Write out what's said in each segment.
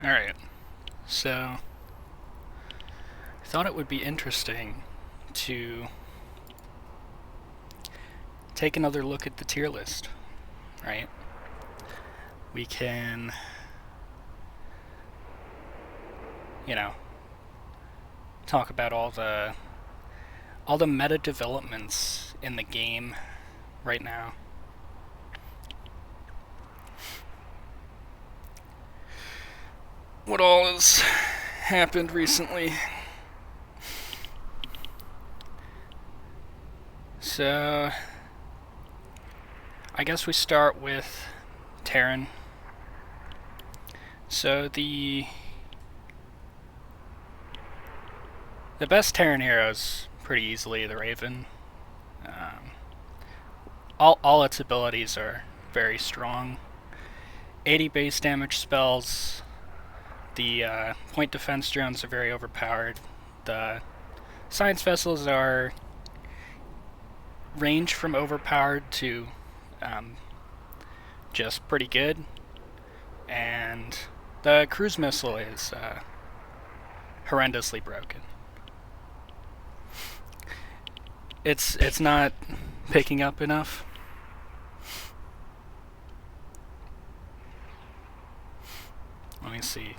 Alright, so I thought it would be interesting to take another look at the tier list, right? We can, you know, talk about all the meta developments in the game right now. What all has happened recently. So, I guess we start with Terran. So the best Terran hero is pretty easily the Raven. Um, all its abilities are very strong. 80 base damage spells. The point defense drones are very overpowered. The science vessels are range from overpowered to just pretty good. And the cruise missile is horrendously broken. It's not picking up enough. Let me see.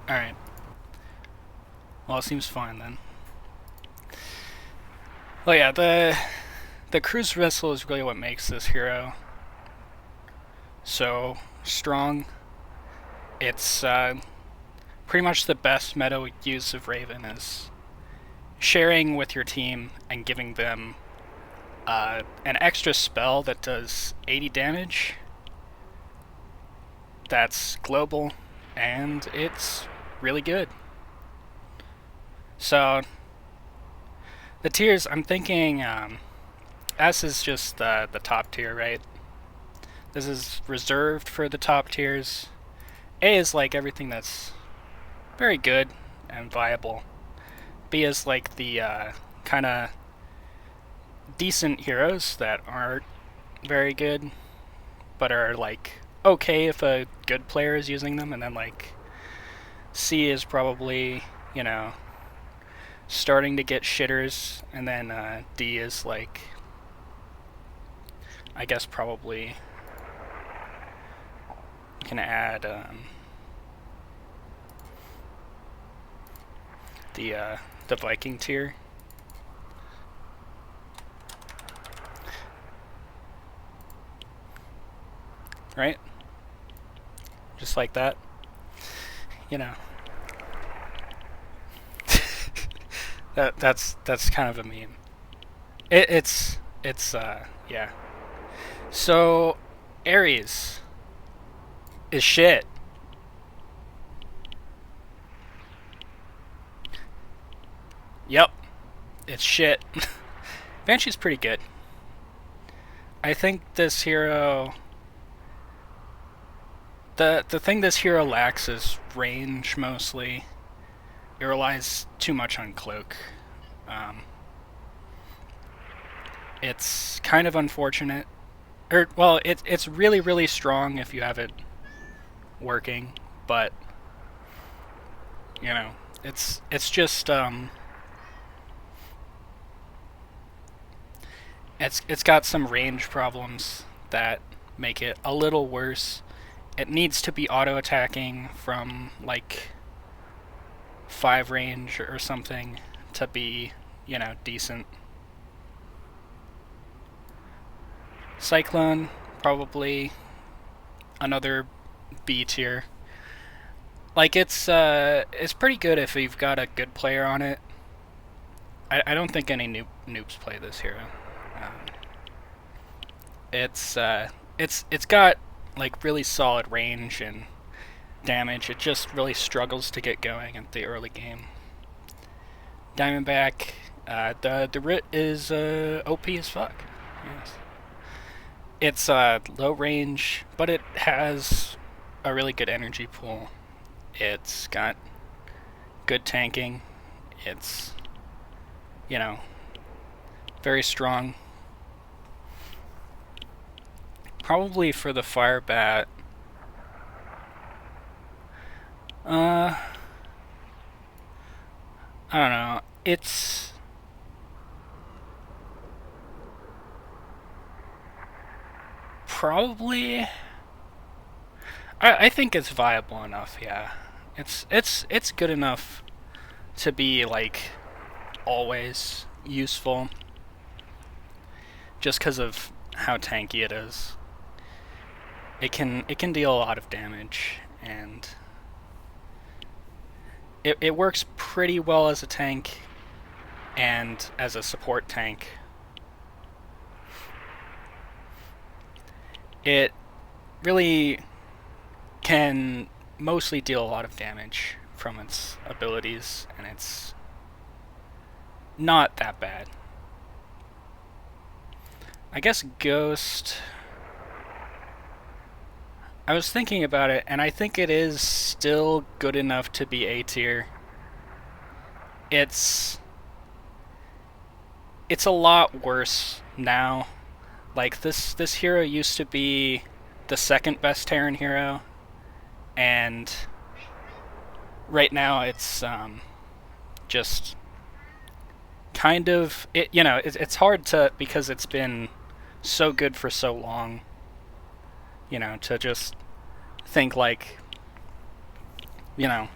Alright. Well, it seems fine then. Well, yeah, the cruise missile is really what makes this hero so strong. It's pretty much the best meta use of Raven is sharing with your team and giving them an extra spell that does 80 damage. That's global, and it's really good. So, the tiers, I'm thinking S is just the top tier, right? This is reserved for the top tiers. A is like everything that's very good and viable. B is like the kind of decent heroes that aren't very good, but are like okay if a good player is using them. And then like C is probably, starting to get shitters. And then D is like, I guess probably can add the Viking tier. Right? Just like that. That's kind of a meme. It's yeah. So Ares is shit. Yep, it's shit. Banshee's pretty good. I think this hero. The thing this hero lacks is range mostly. It relies too much on cloak. It's kind of unfortunate. Well, it's really, really strong if you have it working, but it's just it's got some range problems that make it a little worse. It needs to be auto attacking from like 5 range or something to be, decent. Cyclone, probably another B tier. Like it's pretty good if you've got a good player on it. I don't think any noobs play this hero. It's got like really solid range and damage. It just really struggles to get going at the early game. Diamondback, the Rit is OP as fuck. Yes. It's low range, but it has a really good energy pool. It's got good tanking. It's, you know, very strong. Probably for the fire bat. I don't know. It's probably. I think it's viable enough. Yeah, it's good enough to be like always useful, just because of how tanky it is. It can deal a lot of damage, and it works pretty well as a tank and as a support tank. It really can mostly deal a lot of damage from its abilities, and it's not that bad. I guess Ghost. I was thinking about it, and I think it is still good enough to be A tier. It's a lot worse now. Like this hero used to be the second best Terran hero, and right now it's just kind of it. You know, it's hard to, because it's been so good for so long. You know, to just think like, you know,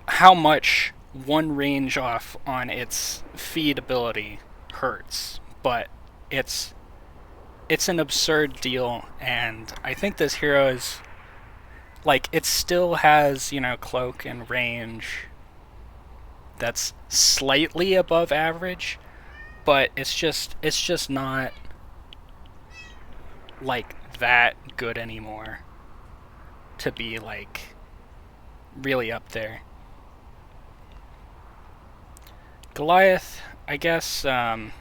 how much one range off on its feed ability hurts, but it's an absurd deal, and I think this hero is like, it still has, you know, cloak and range that's slightly above average, but it's just not like that good anymore to be like really up there. Goliath, I guess, our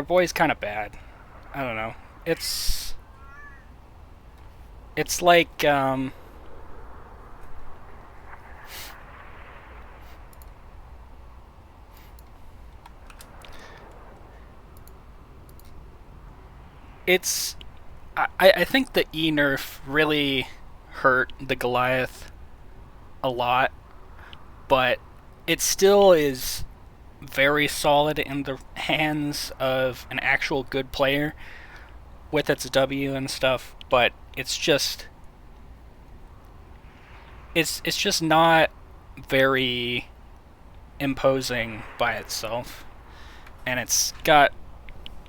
boy's kind of bad. I don't know. It's like it's I think the E nerf really hurt the Goliath a lot, but it still is very solid in the hands of an actual good player with its W and stuff, but it's just not very imposing by itself, and it's got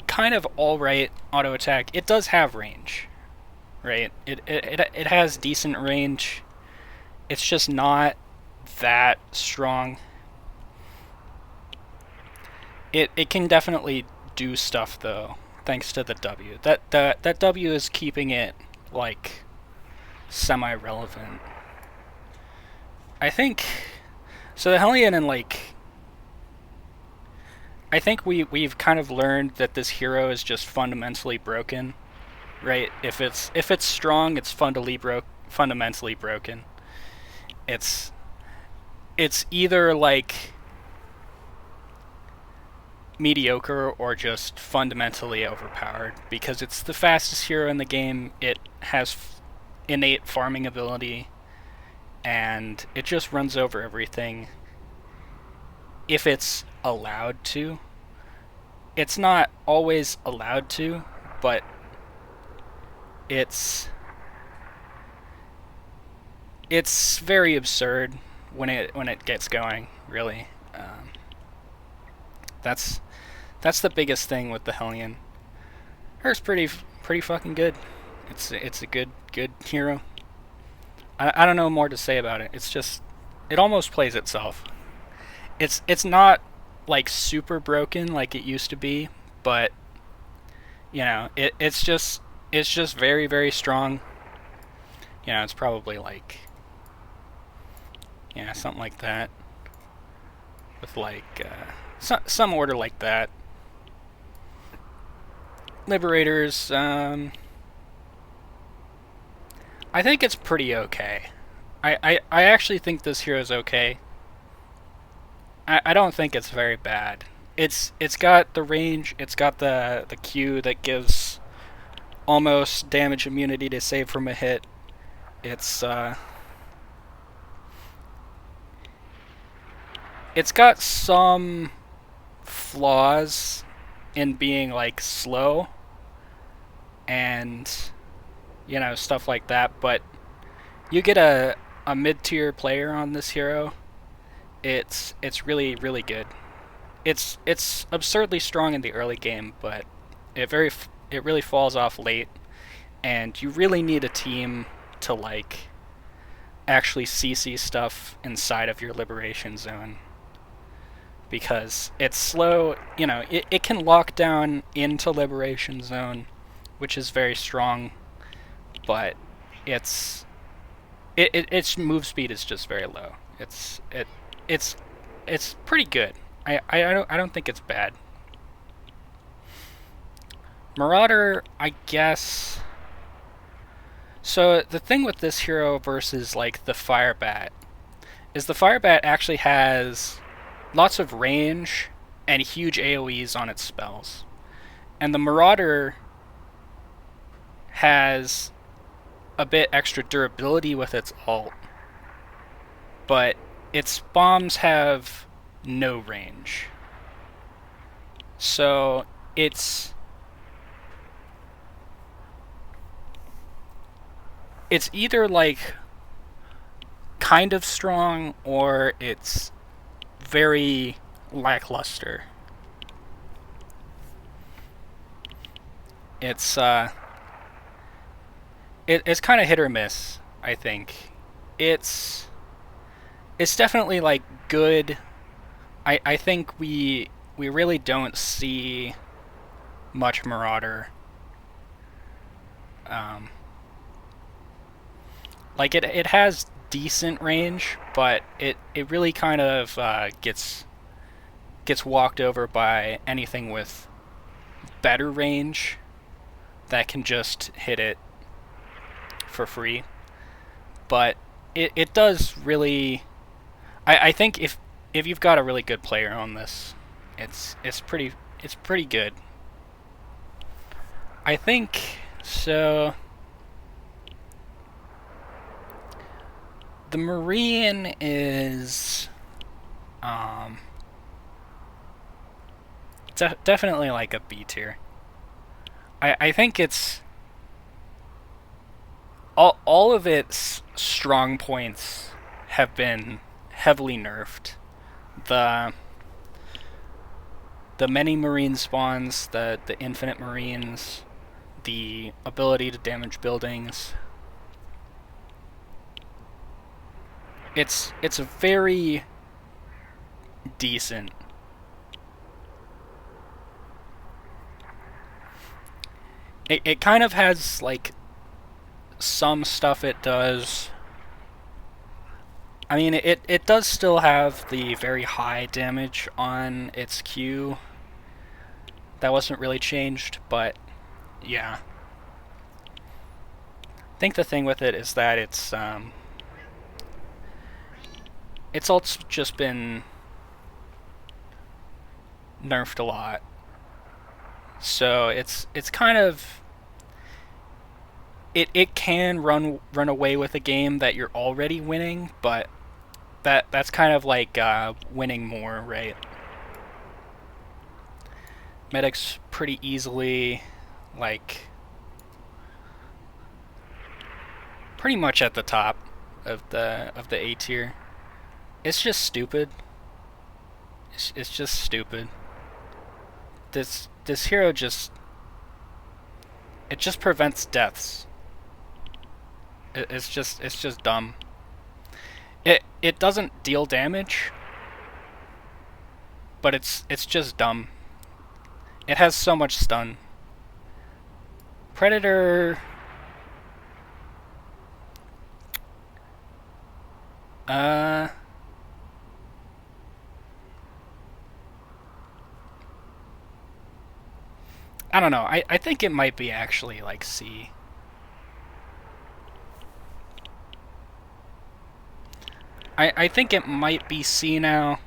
kind of alright auto attack. It does have range, right? It has decent range. It's just not that strong. It can definitely do stuff though, thanks to the W. That W is keeping it like semi-relevant. I think so. The Hellion, and like, I think we've kind of learned that this hero is just fundamentally broken, right? If it's strong, it's fundamentally broken. It's either like mediocre or just fundamentally overpowered, because it's the fastest hero in the game. It has innate farming ability, and it just runs over everything if it's allowed to. It's not always allowed to, but it's very absurd when it gets going, really. That's the biggest thing with the Hellion. Her's pretty fucking good. It's a good hero. I don't know more to say about it. It's just, it almost plays itself. It's not like super broken like it used to be, but you know, it's just very, very strong. You know, it's probably like, yeah, something like that, with like some order like that. Liberators, I think it's pretty okay. I actually think this hero is okay. I don't think it's very bad. It's got the range, it's got the Q that gives almost damage immunity to save from a hit. It's it's got some flaws in being like slow and stuff like that, but you get a mid-tier player on this hero, it's really good. It's absurdly strong in the early game, but it really falls off late, and you really need a team to like actually CC stuff inside of your liberation zone, because it's slow. It can lock down into liberation zone, which is very strong, but it's its move speed is just very low. It's it's pretty good. I don't think it's bad. Marauder, I guess. So the thing with this hero versus like the Firebat is the Firebat actually has lots of range and huge AoEs on its spells. And the Marauder has a bit extra durability with its ult, but its bombs have no range. So it's either like kind of strong or it's very lackluster. It's kind of hit or miss, I think. It's it's definitely like good. I think we really don't see much Marauder. Um, like it has decent range, but it really kind of gets walked over by anything with better range that can just hit it for free. But it does really. I think if you've got a really good player on this, it's pretty good. I think so. The Marine is um, definitely like a B tier. I think it's all of its strong points have been heavily nerfed. The the many marine spawns, the infinite marines, the ability to damage buildings. It's a very decent. It kind of has like some stuff it does. I mean, it does still have the very high damage on its Q. That wasn't really changed, but yeah. I think the thing with it is that it's also just been nerfed a lot. So it's kind of it can run away with a game that you're already winning, but that's kind of like winning more, right? Medic's pretty easily like pretty much at the top of the A tier. It's just stupid. It's just stupid. This hero just it just prevents deaths. It's just dumb. It doesn't deal damage, but it's just dumb. It has so much stun. Predator. Uh. I don't know. I think it might be actually like C. I think it might be C now.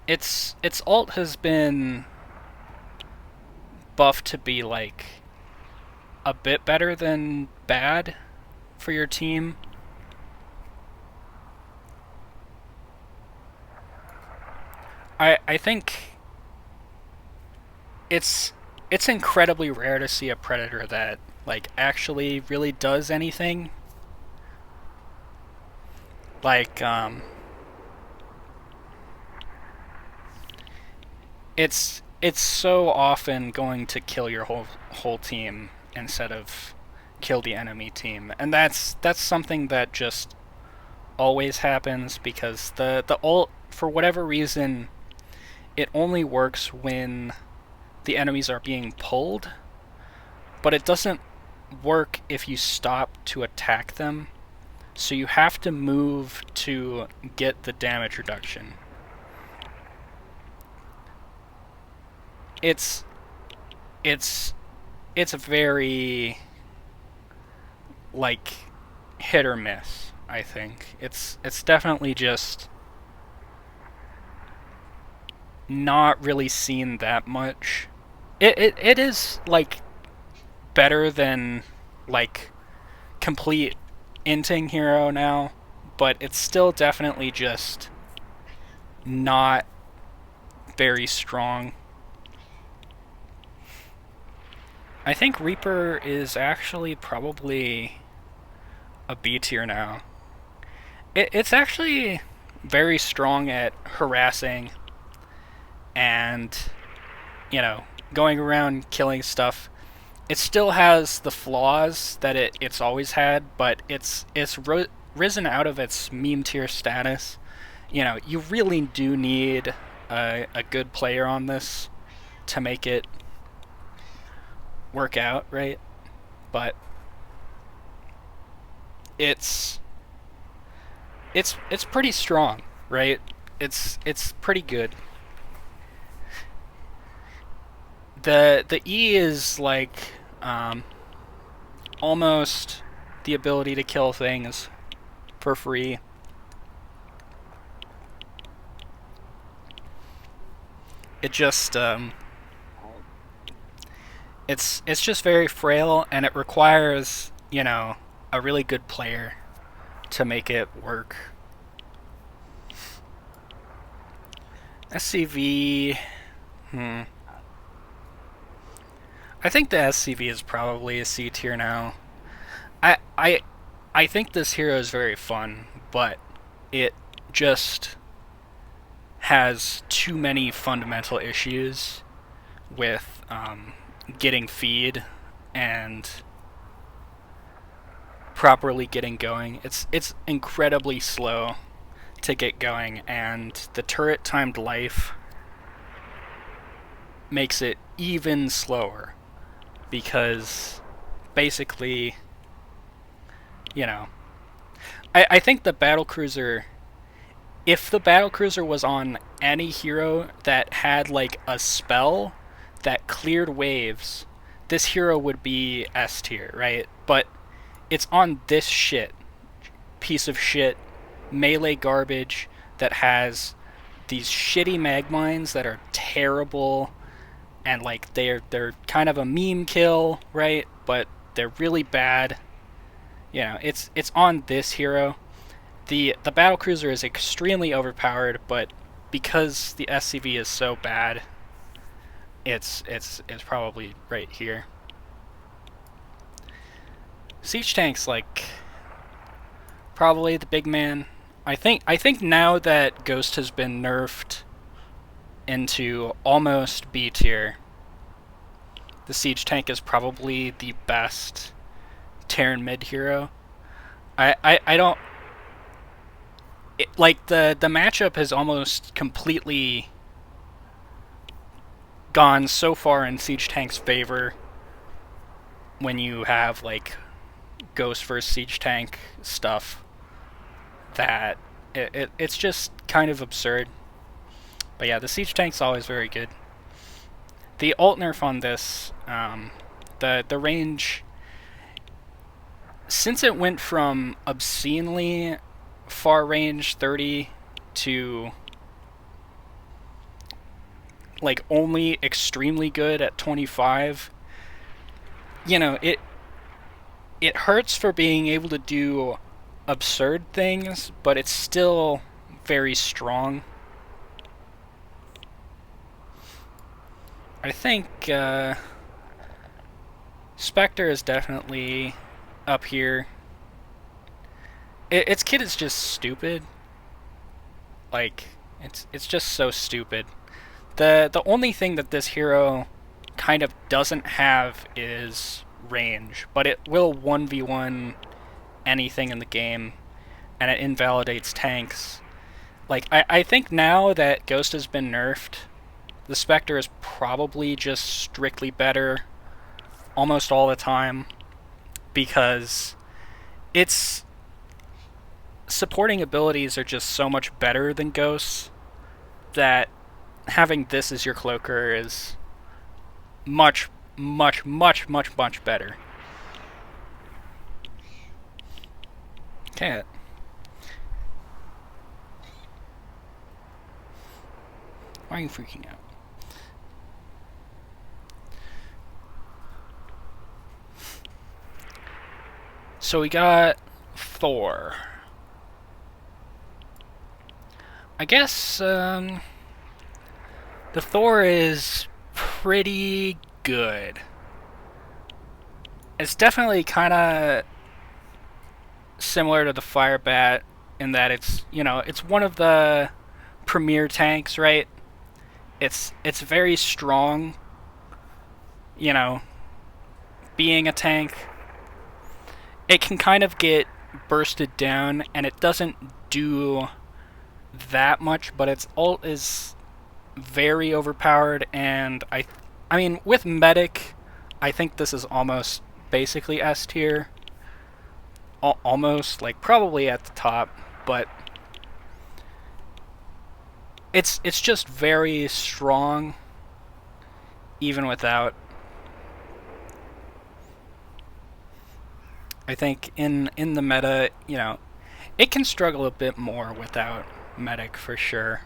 Its ult has been buffed to be like a bit better than bad for your team. I think it's incredibly rare to see a predator that like actually really does anything. Like it's so often going to kill your whole team instead of kill the enemy team, and that's something that just always happens because the ult, for whatever reason, it only works when the enemies are being pulled, but it doesn't work if you stop to attack them. So you have to move to get the damage reduction. It's it's it's very like hit or miss, I think. It's definitely just not really seen that much. It is like better than like complete inting hero now, but it's still definitely just not very strong. I think Reaper is actually probably a B tier now. It's actually very strong at harassing and, you know, going around killing stuff. It still has the flaws that it's always had, but it's risen out of its meme tier status. You know, you really do need a good player on this to make it work out, right? But it's it's pretty strong, right? It's pretty good. The E is like almost the ability to kill things for free. It just it's just very frail, and it requires, you know, a really good player to make it work. SCV, I think the SCV is probably a C tier now. I I I think this hero is very fun, but it just has too many fundamental issues with getting feed and properly getting going. It's incredibly slow to get going, and the turret timed life makes it even slower because basically, you know, I think the battlecruiser, if the battlecruiser was on any hero that had like a spell that cleared waves, this hero would be S tier, right? But it's on this piece of shit melee garbage that has these shitty mag mines that are terrible, and like they're kind of a meme kill, right? But they're really bad. You know, it's on this hero. The battlecruiser is extremely overpowered, but because the SCV is so bad, it's probably right here. Siege tank's like probably the big man. I think now that Ghost has been nerfed into almost B tier, the siege tank is probably the best Terran mid hero. I don't like the matchup has almost completely gone so far in siege tank's favor when you have like Ghost versus siege tank stuff that it's just kind of absurd. But yeah, the siege tank's always very good. The ult nerf on this, the range since it went from obscenely far range 30 to like only extremely good at 25, you know, it hurts for being able to do absurd things, but it's still very strong. I think Spectre is definitely up here. Its kit is just stupid. Like, it's just so stupid. The only thing that this hero kind of doesn't have is range, but it will 1v1 anything in the game, and it invalidates tanks. Like, I think now that Ghost has been nerfed, the Spectre is probably just strictly better almost all the time, because its supporting abilities are just so much better than Ghost's that having this as your cloaker is much, much, much, much, much better. Okay. Why are you freaking out? So we got Thor. I guess the Thor is pretty good. It's definitely kind of similar to the Fire Bat in that it's, you know, it's one of the premier tanks, right? It's very strong, you know, being a tank. It can kind of get bursted down, and it doesn't do that much, but it's ult is very overpowered, and I mean, with Medic, I think this is almost basically S tier. Almost, like, probably at the top, but it's just very strong, even without. I think in the meta, you know, it can struggle a bit more without Medic for sure.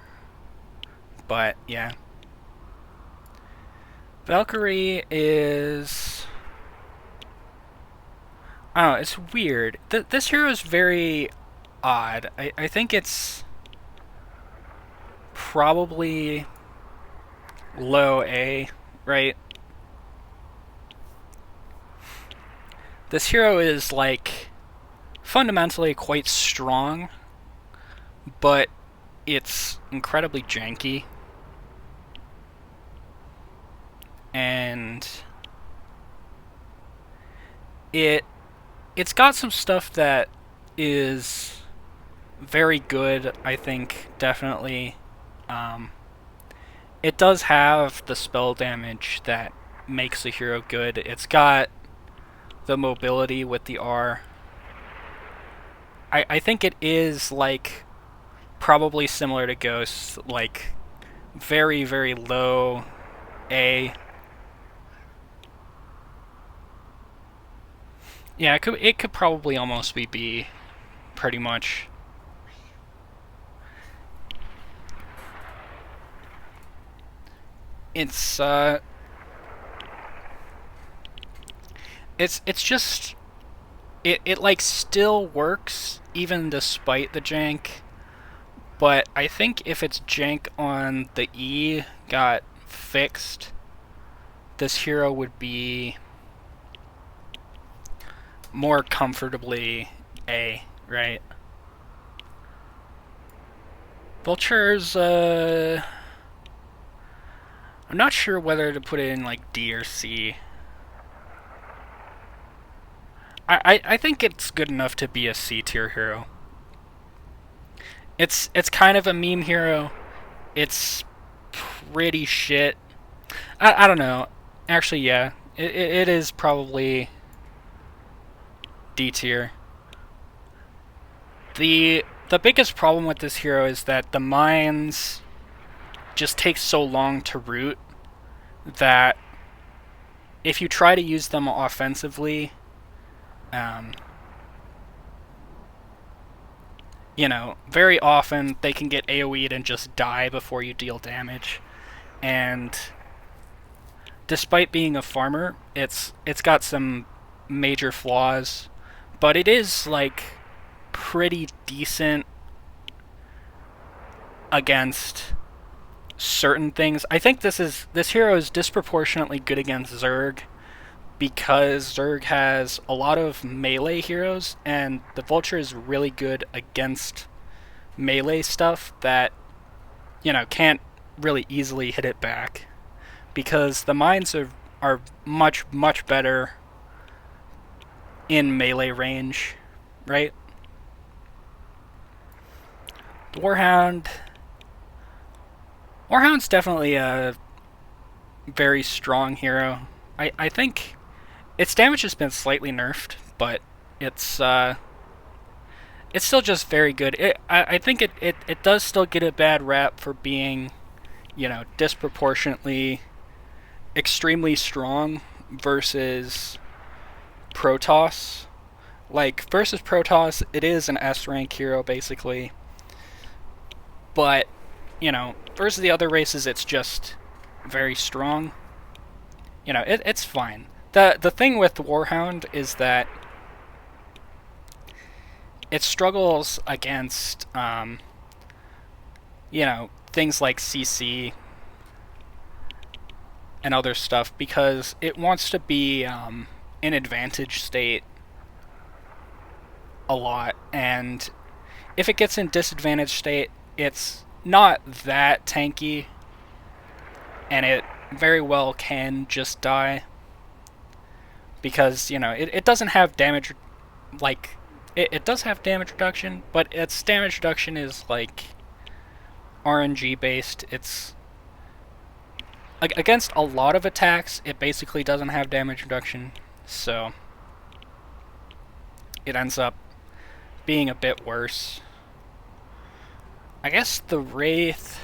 But yeah, Valkyrie is, I don't know, it's weird. This hero is very odd. I think it's probably low A, right? This hero is, like, fundamentally quite strong, but it's incredibly janky. And it's got some stuff that is very good, I think, definitely. It does have the spell damage that makes the hero good. It's got the mobility with the R. I think it is, like, probably similar to Ghost, like, very, very low A. Yeah, it could probably almost be B, pretty much. It's just it like still works even despite the jank, but I think if its jank on the E got fixed, this hero would be more comfortably A, right? Vulture's I'm not sure whether to put it in like D or C. I think it's good enough to be a C tier hero. It's kind of a meme hero. It's pretty shit. I don't know. Actually, yeah. It is probably D tier. The biggest problem with this hero is that the mines just take so long to root that if you try to use them offensively, you know, very often they can get AoE'd and just die before you deal damage. And despite being a farmer, it's got some major flaws, but it is like pretty decent against certain things. I think this hero is disproportionately good against Zerg because Zerg has a lot of melee heroes, and the Vulture is really good against melee stuff that, you know, can't really easily hit it back. Because the mines are much, much better in melee range, right? The Warhound's definitely a very strong hero. I think its damage has been slightly nerfed, but it's still just very good. I think it does still get a bad rap for being, you know, disproportionately extremely strong versus Protoss. Like, versus Protoss, it is an S rank hero, basically. But, you know, versus the other races, it's just very strong. You know, it's fine. The thing with Warhound is that it struggles against, you know, things like CC and other stuff because it wants to be in advantage state a lot, and if it gets in disadvantage state, it's not that tanky, and it very well can just die because, you know, it doesn't have damage, like, it does have damage reduction, but its damage reduction is like RNG based. It's like against a lot of attacks, it basically doesn't have damage reduction, so it ends up being a bit worse. I guess the Wraith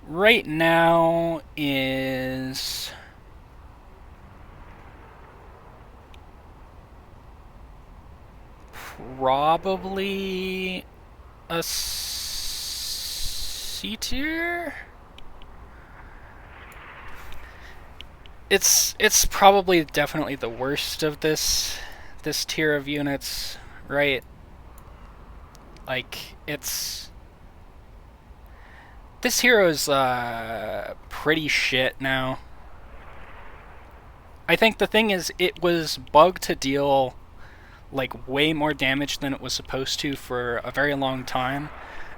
right now is probably a C tier. It's probably definitely the worst of this tier of units, right? Like, this hero's pretty shit now. I think the thing is, it was bugged to deal like way more damage than it was supposed to for a very long time,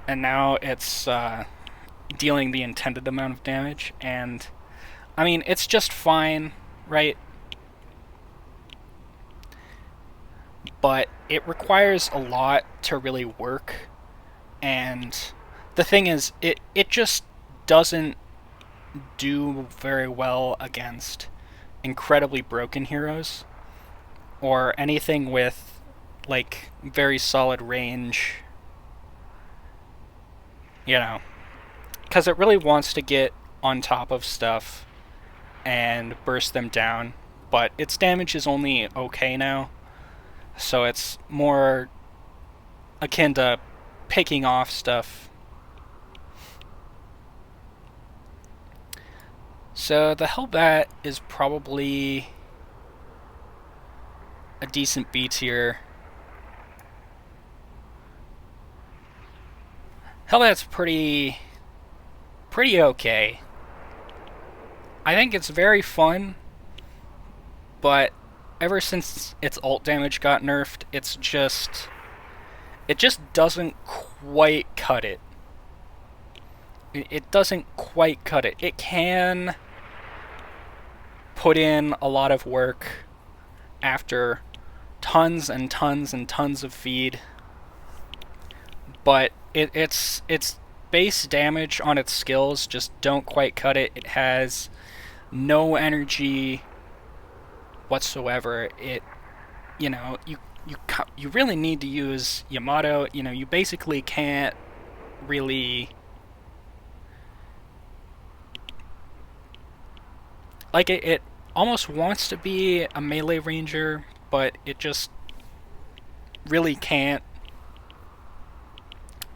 and now it's dealing the intended amount of damage, and I mean, it's just fine, right? But it requires a lot to really work, and the thing is, it just doesn't do very well against incredibly broken heroes or anything with like very solid range, you know, because it really wants to get on top of stuff and burst them down, but its damage is only okay now, so it's more akin to picking off stuff. So the Hellbat is probably a decent B tier. Hellbat's pretty okay. I think it's very fun, but ever since its ult damage got nerfed, it just doesn't quite cut it. It doesn't quite cut it. It can put in a lot of work after tons and tons and tons of feed, but its base damage on its skills just don't quite cut it. It has no energy whatsoever. It, you know, you really need to use Yamato. You know, you basically can't really, like, it almost wants to be a melee ranger, but it just really can't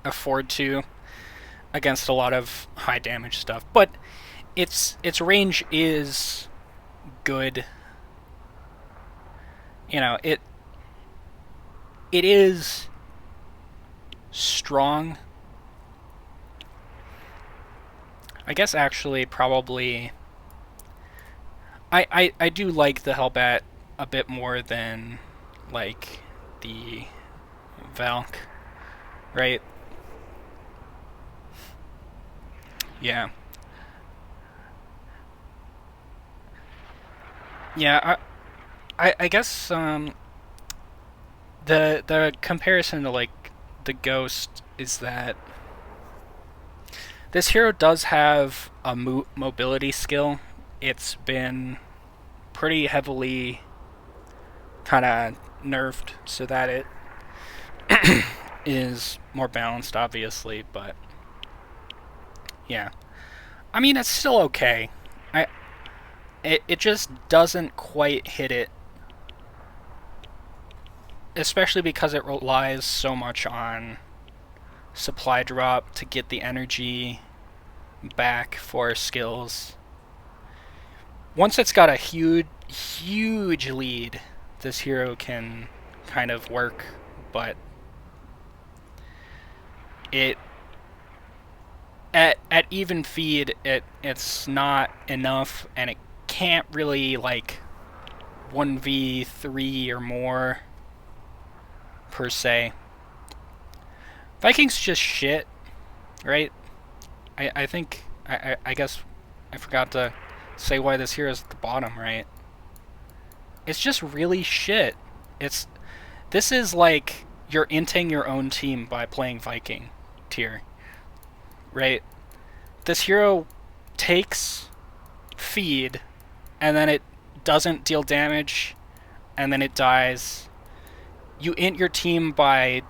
afford to against a lot of high damage stuff. But its range is good. You know, it is strong. I guess actually probably I do like the Hellbat a bit more than like the Valk, right? Yeah. Yeah, I guess the comparison to like the Ghost is that this hero does have a mobility skill. It's been pretty heavily kind of nerfed so that it is more balanced, obviously, but yeah. I mean, it's still okay. It just doesn't quite hit it, especially because it relies so much on supply drop to get the energy back for skills. Once it's got a huge lead, this hero can kind of work, but it at even feed it's not enough, and it can't really like 1v3 or more per se. Viking's just shit, right? I think I guess I forgot to say why this hero's at the bottom, right? It's just really shit. This is like you're inting your own team by playing Viking tier, right? This hero takes feed, and then it doesn't deal damage, and then it dies. You int your team by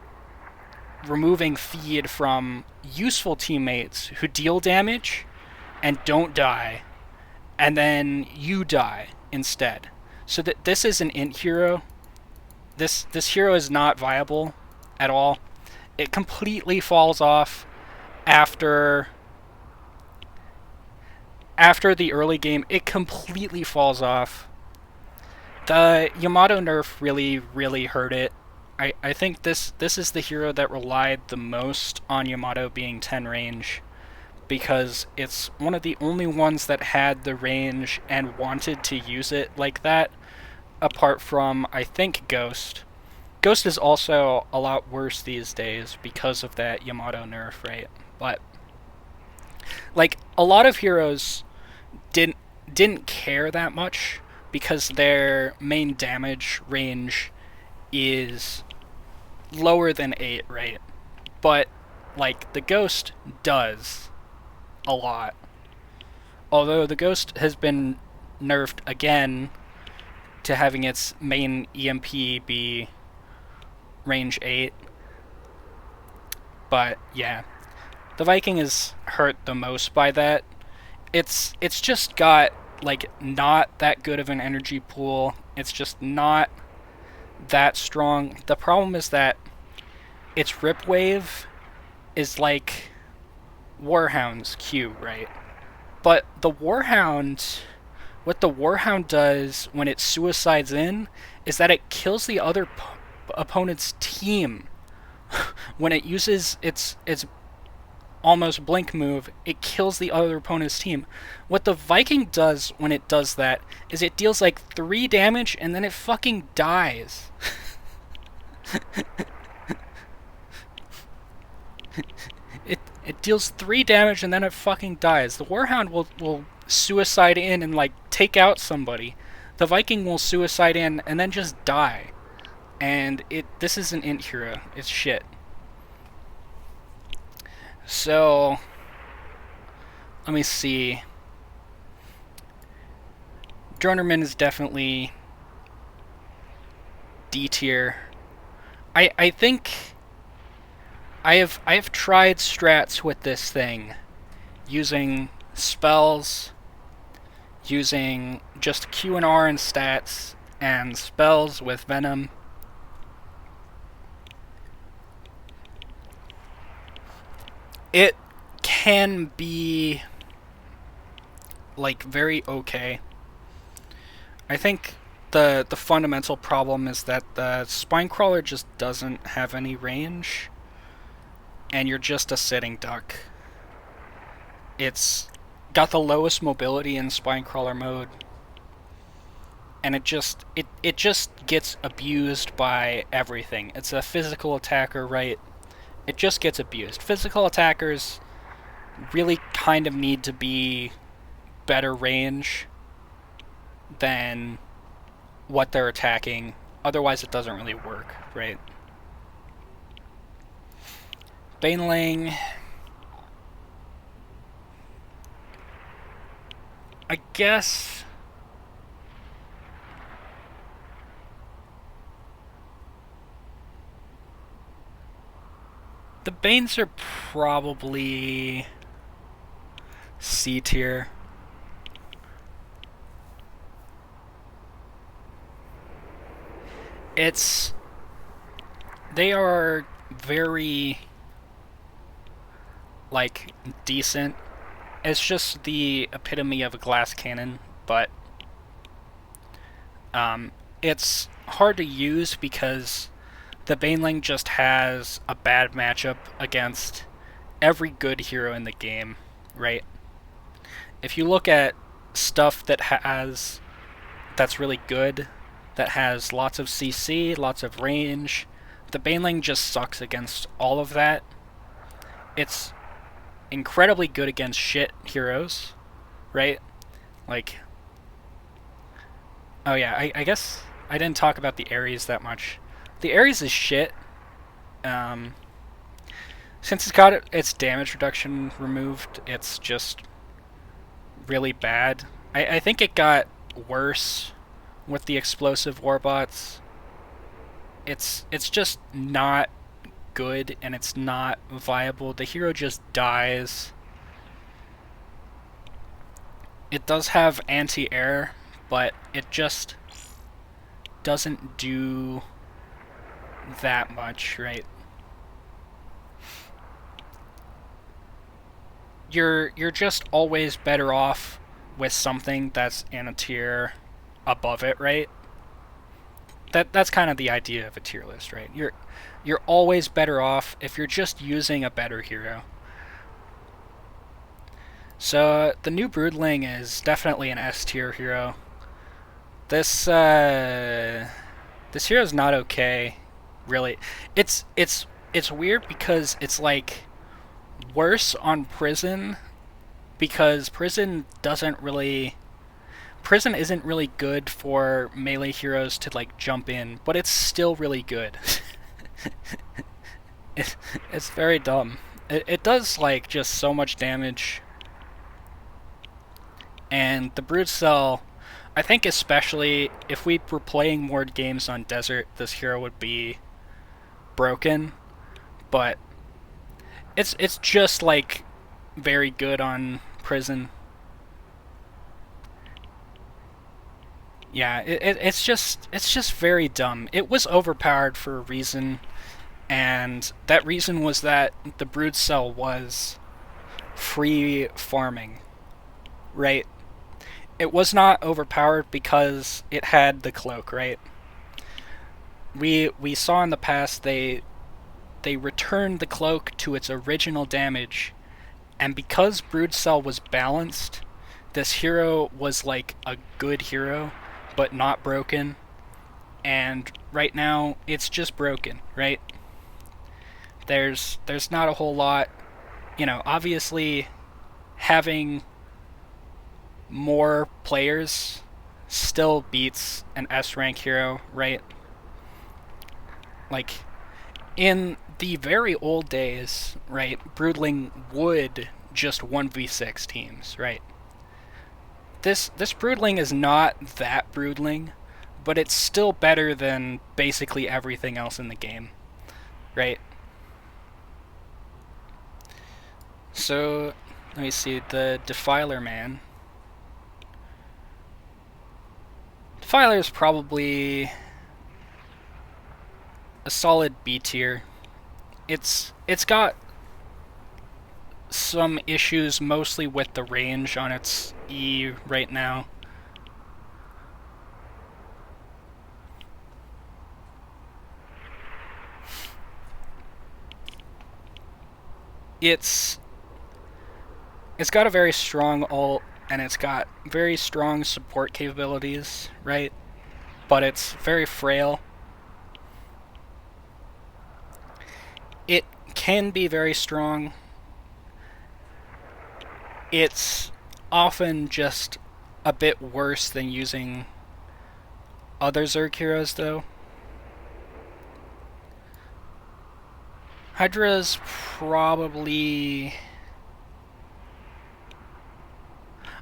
removing feed from useful teammates who deal damage and don't die, and then you die instead. So that this is an int hero. This hero is not viable at all. It completely falls off after the early game. It completely falls off. The Yamato nerf really hurt it. I think this is the hero that relied the most on Yamato being 10 range, because it's one of the only ones that had the range and wanted to use it like that, apart from, I think, Ghost. Ghost is also a lot worse these days because of that Yamato nerf, right? But like a lot of heroes didn't care that much because their main damage range is lower than 8, right? But like the Ghost does a lot. Although the Ghost has been nerfed again to having its main EMP be range 8. But yeah, the Viking is hurt the most by that. It's just got like not that good of an energy pool. It's just not that strong. The problem is that its rip wave is like Warhound's Q, right? But the Warhound, what the Warhound does when it suicides in is that it kills the other opponent's team. When it uses its almost blink move, it kills the other opponent's team. What the Viking does when it does that is it deals like 3 damage and then it fucking dies. It deals 3 damage and then it fucking dies. The Warhound will suicide in and like take out somebody. The Viking will suicide in and then just die. And this is an int hero. It's shit. So let me see. Dronerman is definitely D tier. I think I have tried strats with this thing, using spells, using just Q and R and stats, and spells with Venom. it can be like very okay. I think the fundamental problem is that the spine crawler just doesn't have any range, and you're just a sitting duck. It's got the lowest mobility in spine crawler mode, and it just gets abused by everything. It's a physical attacker, right? It just gets abused. Physical attackers really kind of need to be better range than what they're attacking. Otherwise, it doesn't really work, right? Baneling. I guess the Banes are probably C tier. They are very, like, decent. It's just the epitome of a glass cannon, but it's hard to use because the Baneling just has a bad matchup against every good hero in the game, right? If you look at stuff that's really good, that has lots of CC, lots of range, the Baneling just sucks against all of that. It's incredibly good against shit heroes, right? Like, oh yeah, I guess I didn't talk about the Ares that much. The Ares is shit. Since it's got its damage reduction removed, it's just really bad. I think it got worse with the explosive warbots. It's just not good, and it's not viable. The hero just dies. It does have anti-air, but it just doesn't do that much, right? You're just always better off with something that's in a tier above it, right? That's kind of the idea of a tier list, right? You're always better off if you're just using a better hero. So the new Broodling is definitely an S tier hero. This hero is not okay, really. It's weird because it's like worse on Prison, because Prison isn't really good for melee heroes to like jump in, but it's still really good. It's very dumb. It does like just so much damage. And the Brood Cell, I think especially if we were playing more games on Desert, this hero would be broken. But it's just like very good on Prison. Yeah, it's just very dumb. It was overpowered for a reason, and that reason was that the Brood Cell was free farming, right? It was not overpowered because it had the cloak, right? We saw in the past they returned the cloak to its original damage, and because Brood Cell was balanced, this hero was like a good hero, but not broken. And right now, it's just broken, right? There's not a whole lot, obviously having more players still beats an S rank hero, right? Like, in the very old days, right, Broodling would just 1v6 teams, right? This Broodling is not that Broodling, but it's still better than basically everything else in the game, right? So, let me see, the Defiler Man. Defiler is probably a solid B tier. It's got some issues mostly with the range on its E right now. It's got a very strong ult, and it's got very strong support capabilities, right? But it's very frail. It can be very strong. It's often just a bit worse than using other Zerg heroes, though. Hydra's probably...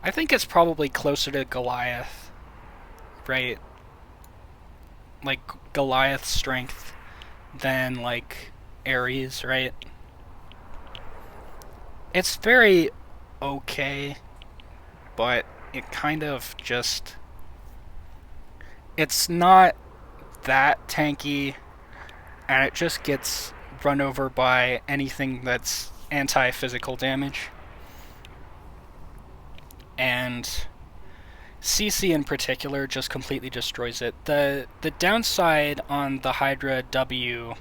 I think it's probably closer to Goliath, right? Like, Goliath's strength than, like, Ares, right? It's very okay, but it kind of just... It's not that tanky, and it just gets run over by anything that's anti-physical damage. And CC in particular just completely destroys it. The downside on the Hydra W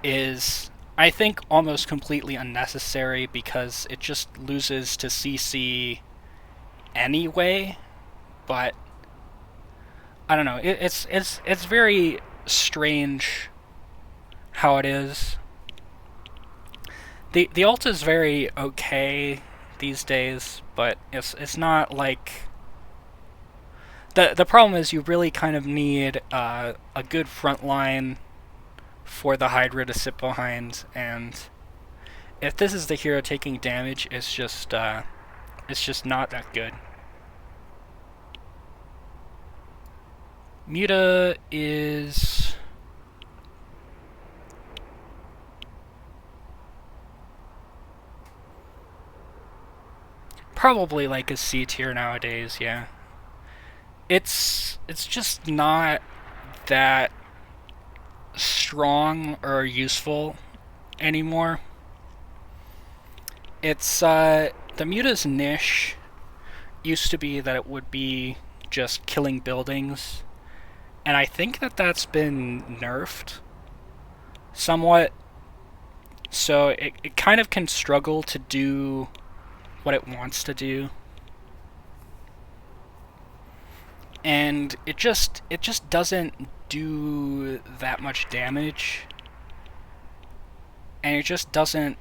is, I think, almost completely unnecessary because it just loses to CC anyway, but I don't know. It's very strange how it is. The ult is very okay these days, but it's not like... The problem is you really kind of need a good front line for the Hydra to sit behind, and if this is the hero taking damage, it's just not that good. Muta is... probably like a C tier nowadays, yeah. It's just not that strong or useful anymore. It's the Muta's niche used to be that it would be just killing buildings, and I think that that's been nerfed somewhat, so it kind of can struggle to do what it wants to do, and it just doesn't do that much damage, and it just doesn't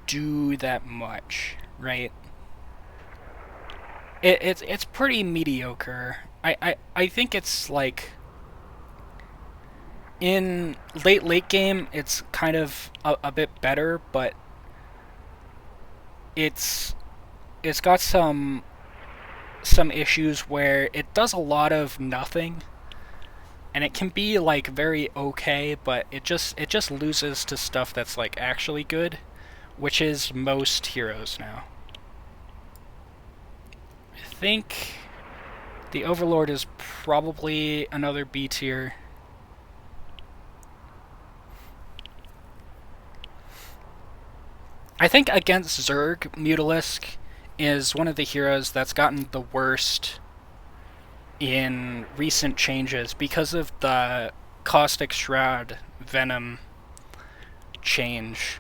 do that much, right? It's pretty mediocre. I think it's like in late game it's kind of a bit better, but it's got some issues where it does a lot of nothing, and it can be like very okay, but it just loses to stuff that's like actually good, which is most heroes now. I think the Overlord is probably another B tier. I think against Zerg, Mutalisk is one of the heroes that's gotten the worst in recent changes because of the Caustic Shroud Venom change.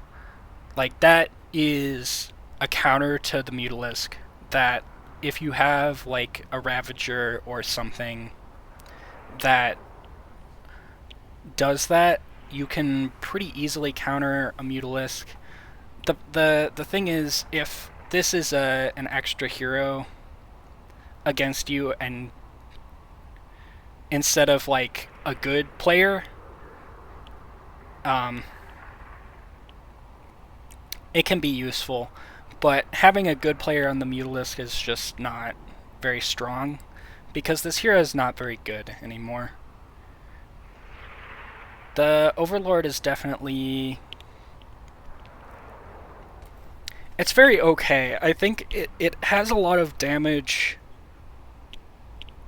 Like, that is a counter to the Mutalisk, that if you have like a Ravager or something that does that, you can pretty easily counter a Mutalisk. The thing is, if this is an extra hero against you, and instead of like a good player, it can be useful. But having a good player on the Mutalisk is just not very strong, because this hero is not very good anymore. The Overlord is definitely... it's very okay. I think it has a lot of damage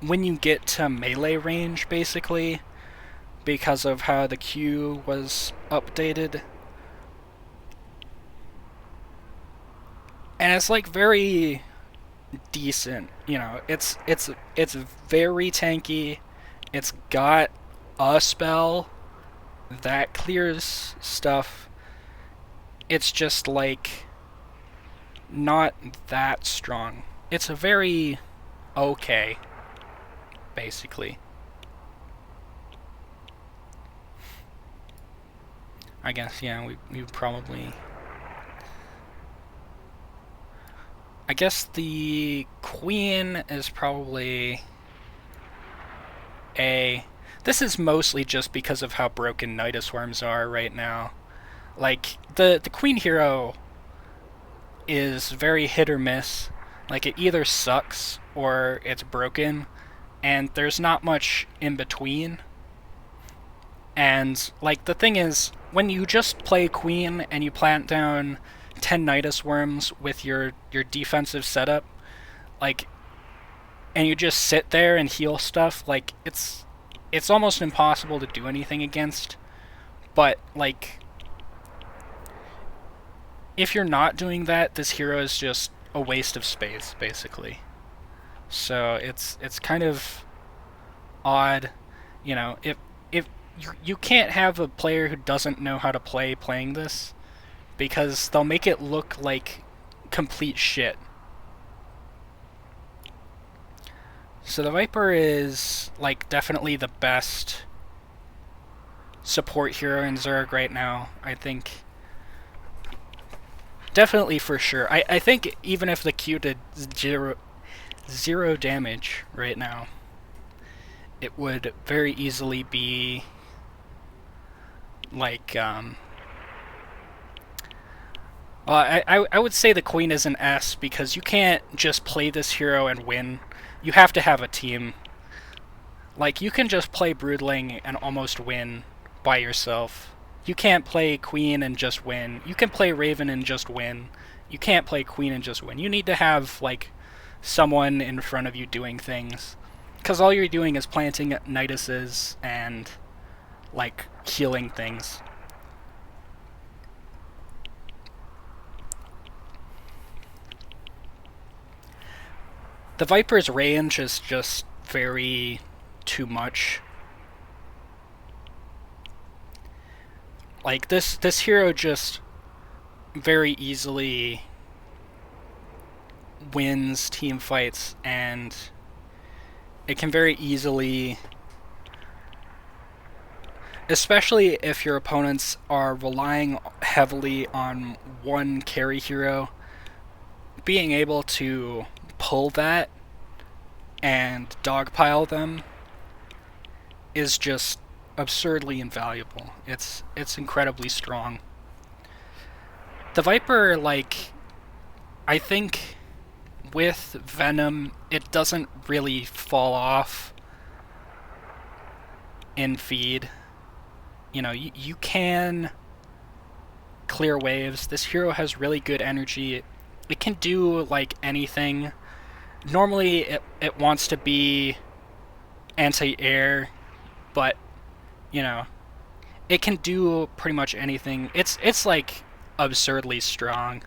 when you get to melee range, basically, because of how the Q was updated. and it's like very decent. You know, it's very tanky. It's got a spell that clears stuff. It's just like not that strong. It's a very okay, basically. I guess, yeah, we probably... I guess the queen is probably A. This is mostly just because of how broken Nidus Worms are right now. Like, the queen hero is very hit or miss. Like, it either sucks or it's broken, and there's not much in between. And, like, the thing is, when you just play queen and you plant down 10 Nidus Worms with your defensive setup, like, and you just sit there and heal stuff, like, it's almost impossible to do anything against. But, like, if you're not doing that, this hero is just a waste of space, basically. So it's kind of odd, you know, if you can't have a player who doesn't know how to play playing this, because they'll make it look like complete shit. So the Viper is, like, definitely the best support hero in Zerg right now, I think. Definitely, for sure. I think even if the Q did zero damage right now, it would very easily be like, well, I would say the Queen is an S, because you can't just play this hero and win. You have to have a team. Like, you can just play Broodling and almost win by yourself. You can't play Queen and just win. You can play Raven and just win. You can't play Queen and just win. You need to have, like, someone in front of you doing things. Because all you're doing is planting Niduses and, like, healing things. The Viper's range is just very too much. Like, this hero just very easily wins team fights, and it can very easily, especially if your opponents are relying heavily on one carry hero, being able to pull that and dogpile them is just absurdly invaluable. It's incredibly strong. The Viper, like, I think with Venom, it doesn't really fall off in feed. You know, you can clear waves. This hero has really good energy. It can do, like, anything. Normally, it wants to be anti-air, but, you know, it can do pretty much anything. It's like, absurdly strong.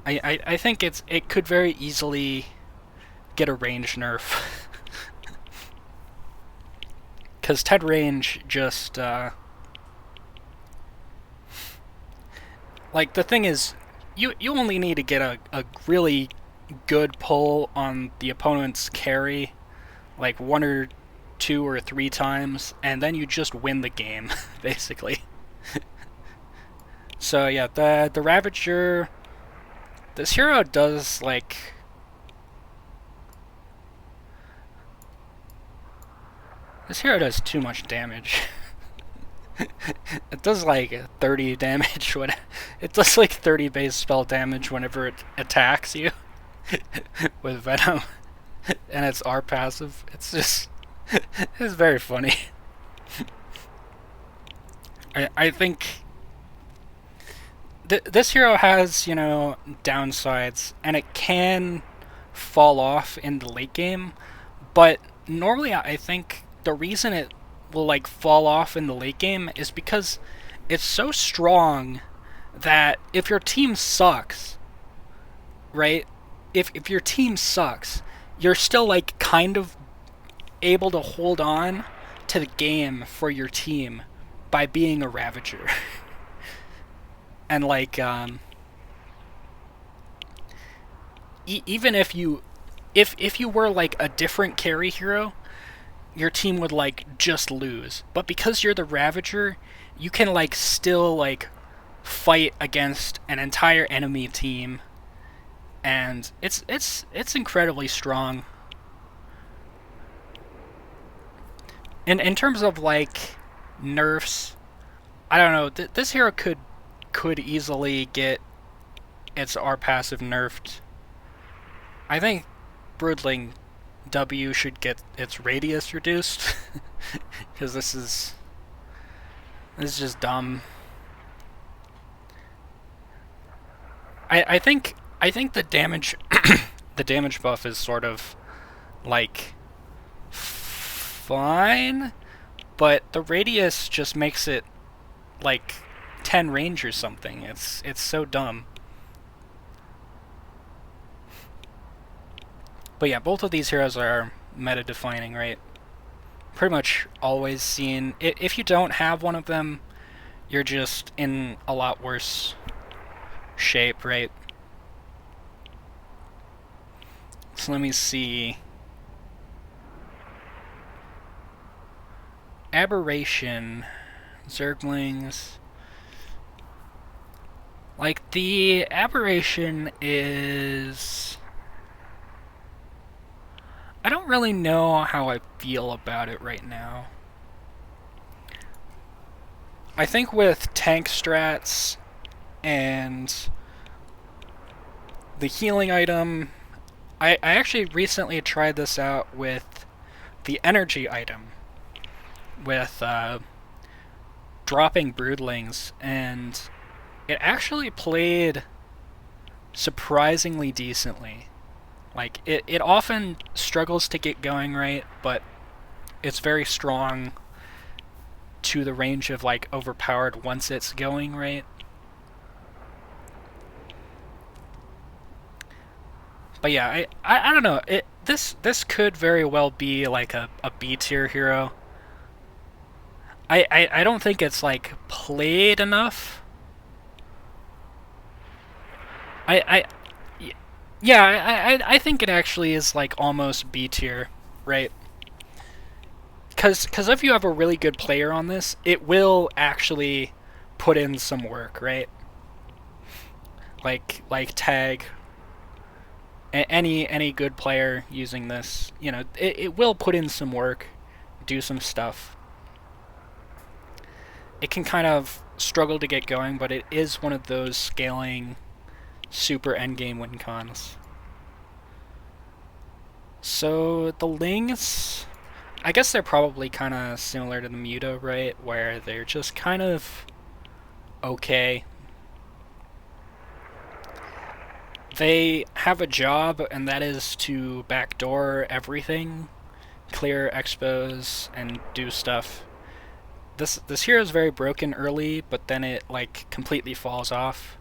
I think it could very easily get a range nerf. Because Ted range just, like, the thing is, you only need to get a really good pull on the opponent's carry, like 1 or 2 or 3 times, and then you just win the game, basically. So yeah, the Ravager, this hero does, like, this hero does too much damage. It does like 30 damage when it does like 30 base spell damage whenever it attacks you with Venom, and it's R passive. It's just, it's very funny. I think this hero has, you know, downsides, and it can fall off in the late game, but normally I think the reason it will, like, fall off in the late game is because it's so strong that if your team sucks, right? If your team sucks, you're still like kind of able to hold on to the game for your team by being a Ravager. And like even if you were like a different carry hero, your team would like just lose. But because you're the Ravager, you can like still like fight against an entire enemy team, and it's incredibly strong. In terms of like nerfs, I don't know. This hero could easily get its R passive nerfed. I think Broodling W should get its radius reduced because this is just dumb. I think the damage the damage buff is sort of like fine, but the radius just makes it like 10 range or something. It's so dumb. But yeah, both of these heroes are meta defining, right? Pretty much always seen. If you don't have one of them, you're just in a lot worse shape, right? So let me see. Aberration, Zerglings. Like, the Aberration is... I don't really know how I feel about it right now. I think with tank strats and the healing item, I actually recently tried this out with the energy item, with dropping broodlings, and it actually played surprisingly decently. Like, it often struggles to get going right, but it's very strong to the range of, like, overpowered once it's going right. But yeah, I don't know. This could very well be, like, a B tier hero. I don't think it's, like, played enough. I Yeah, I think it actually is like almost B tier, right? Because if you have a really good player on this, it will actually put in some work, right? Like tag any good player using this, you know, it will put in some work, do some stuff. It can kind of struggle to get going, but it is one of those scaling super endgame win cons. So the Lings, I guess they're probably kind of similar to the Muta, right? Where they're just kind of okay. They have a job, and that is to backdoor everything, clear expos, and do stuff. This hero is very broken early, but then it like completely falls off.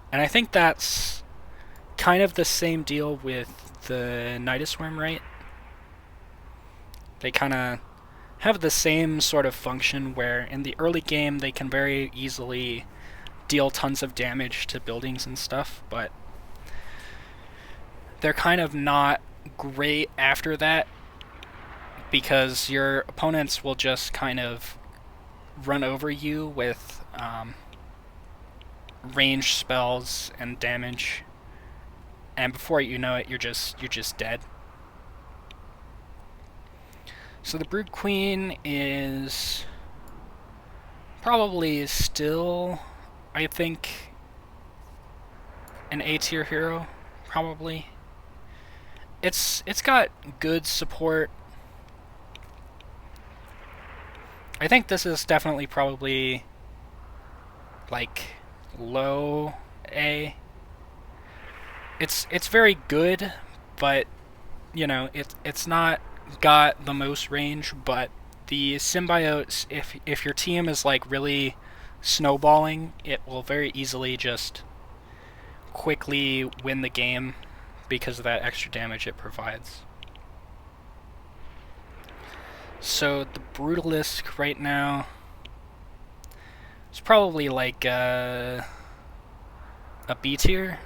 And I think that's kind of the same deal with the Nidus Worm, right? They kind of have the same sort of function where in the early game they can very easily deal tons of damage to buildings and stuff, but they're kind of not great after that because your opponents will just kind of run over you with range spells and damage, and before you know it, you're just dead. So the Brood Queen is probably still, I think, an A tier hero, probably. It's got good support. I think this is definitely probably like low A. It's very good, but you know, it's not got the most range, but the symbiotes, if your team is like really snowballing, it will very easily just quickly win the game because of that extra damage it provides. So the Brutalisk right now is probably like a B tier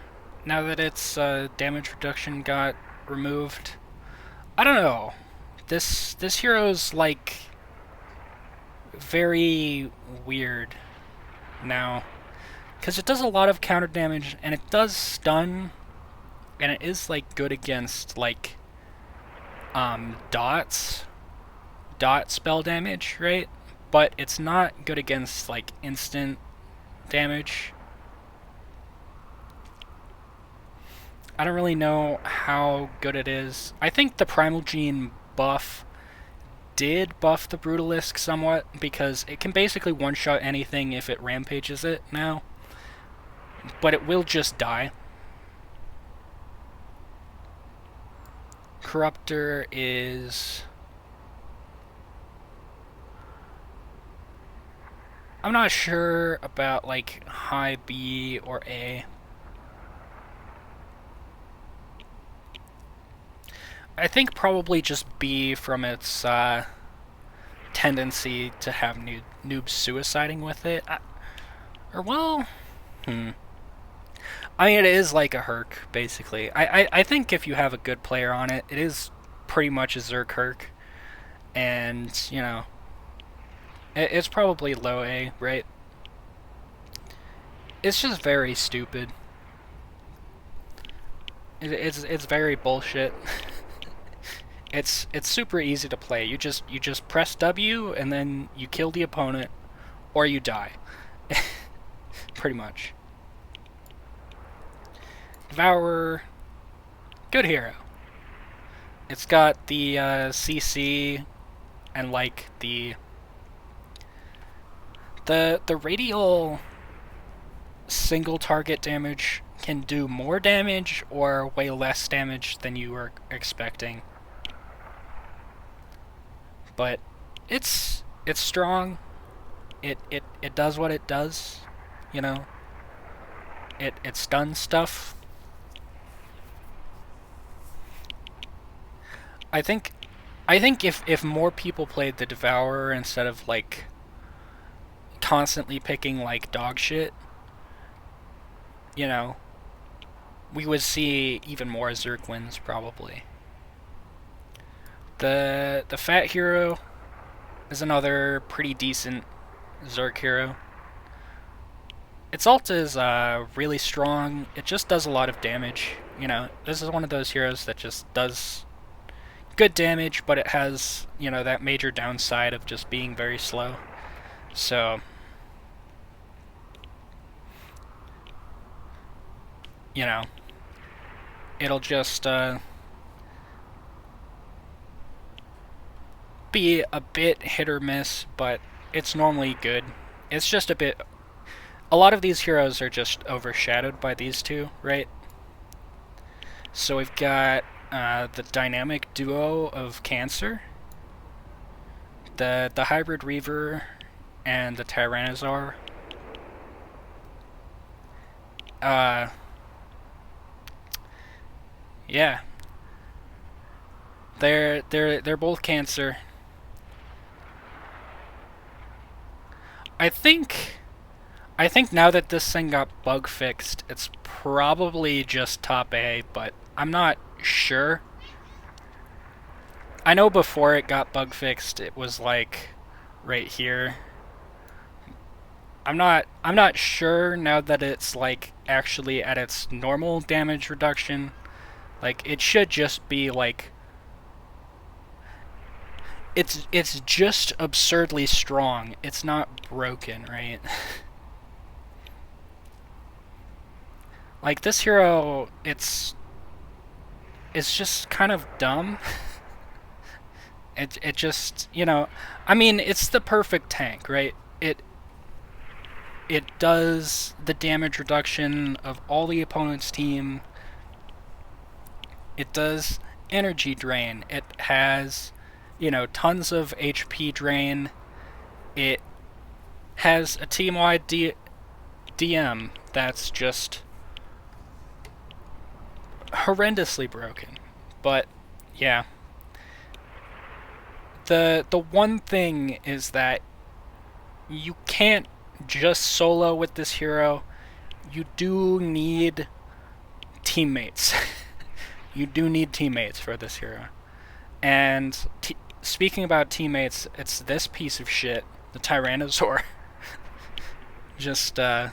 now that its damage reduction got removed. I don't know. This hero's like very weird now because it does a lot of counter damage and it does stun, and it is like good against like dot spell damage, right? But it's not good against like instant damage. I don't really know how good it is. I think the Primal Gene buff did buff the Brutalisk somewhat because it can basically one-shot anything if it rampages it now. But it will just die. Corruptor is... I'm not sure about like high B or A. I think probably just B from its tendency to have noobs suiciding with it. I mean, it is like a Herc, basically. I think if you have a good player on it, it is pretty much a Zerg Herc. And, you know, it's probably low A, right? It's just very stupid. It's very bullshit. It's super easy to play. You just press W and then you kill the opponent, or you die. Pretty much. Devourer, good hero. It's got the CC and like the radial single target damage can do more damage or way less damage than you were expecting. But it's strong. It does what it does, you know. It stuns stuff. I think if more people played the Devourer instead of like constantly picking like dog shit, you know, we would see even more Zerg wins probably. The Fat Hero is another pretty decent Zerg hero. Its ult is really strong. It just does a lot of damage. You know, this is one of those heroes that just does good damage, but it has, you know, that major downside of just being very slow. So, you know, it'll just be a bit hit or miss, but it's normally good. It's just a bit... A lot of these heroes are just overshadowed by these two, right? So we've got the dynamic duo of Cancer, the Hybrid Reaver, and the Tyrannosaur. Yeah. They're both Cancer. I think now that this thing got bug fixed, it's probably just top A, but I'm not sure. I know before it got bug fixed, it was like right here. I'm not sure now that it's like actually at its normal damage reduction. Like it should just be like it's just absurdly strong. It's not broken, right? Like this hero, it's just kind of dumb. It just, you know, I mean, it's the perfect tank, right? It does the damage reduction of all the opponent's team. It does energy drain. It has, you know, tons of HP drain. It has a team-wide DM that's just horrendously broken. But yeah, the one thing is that you can't just solo with this hero. You do need teammates. You do need teammates for this hero. And speaking about teammates, it's this piece of shit, the Tyrannosaur. Just, the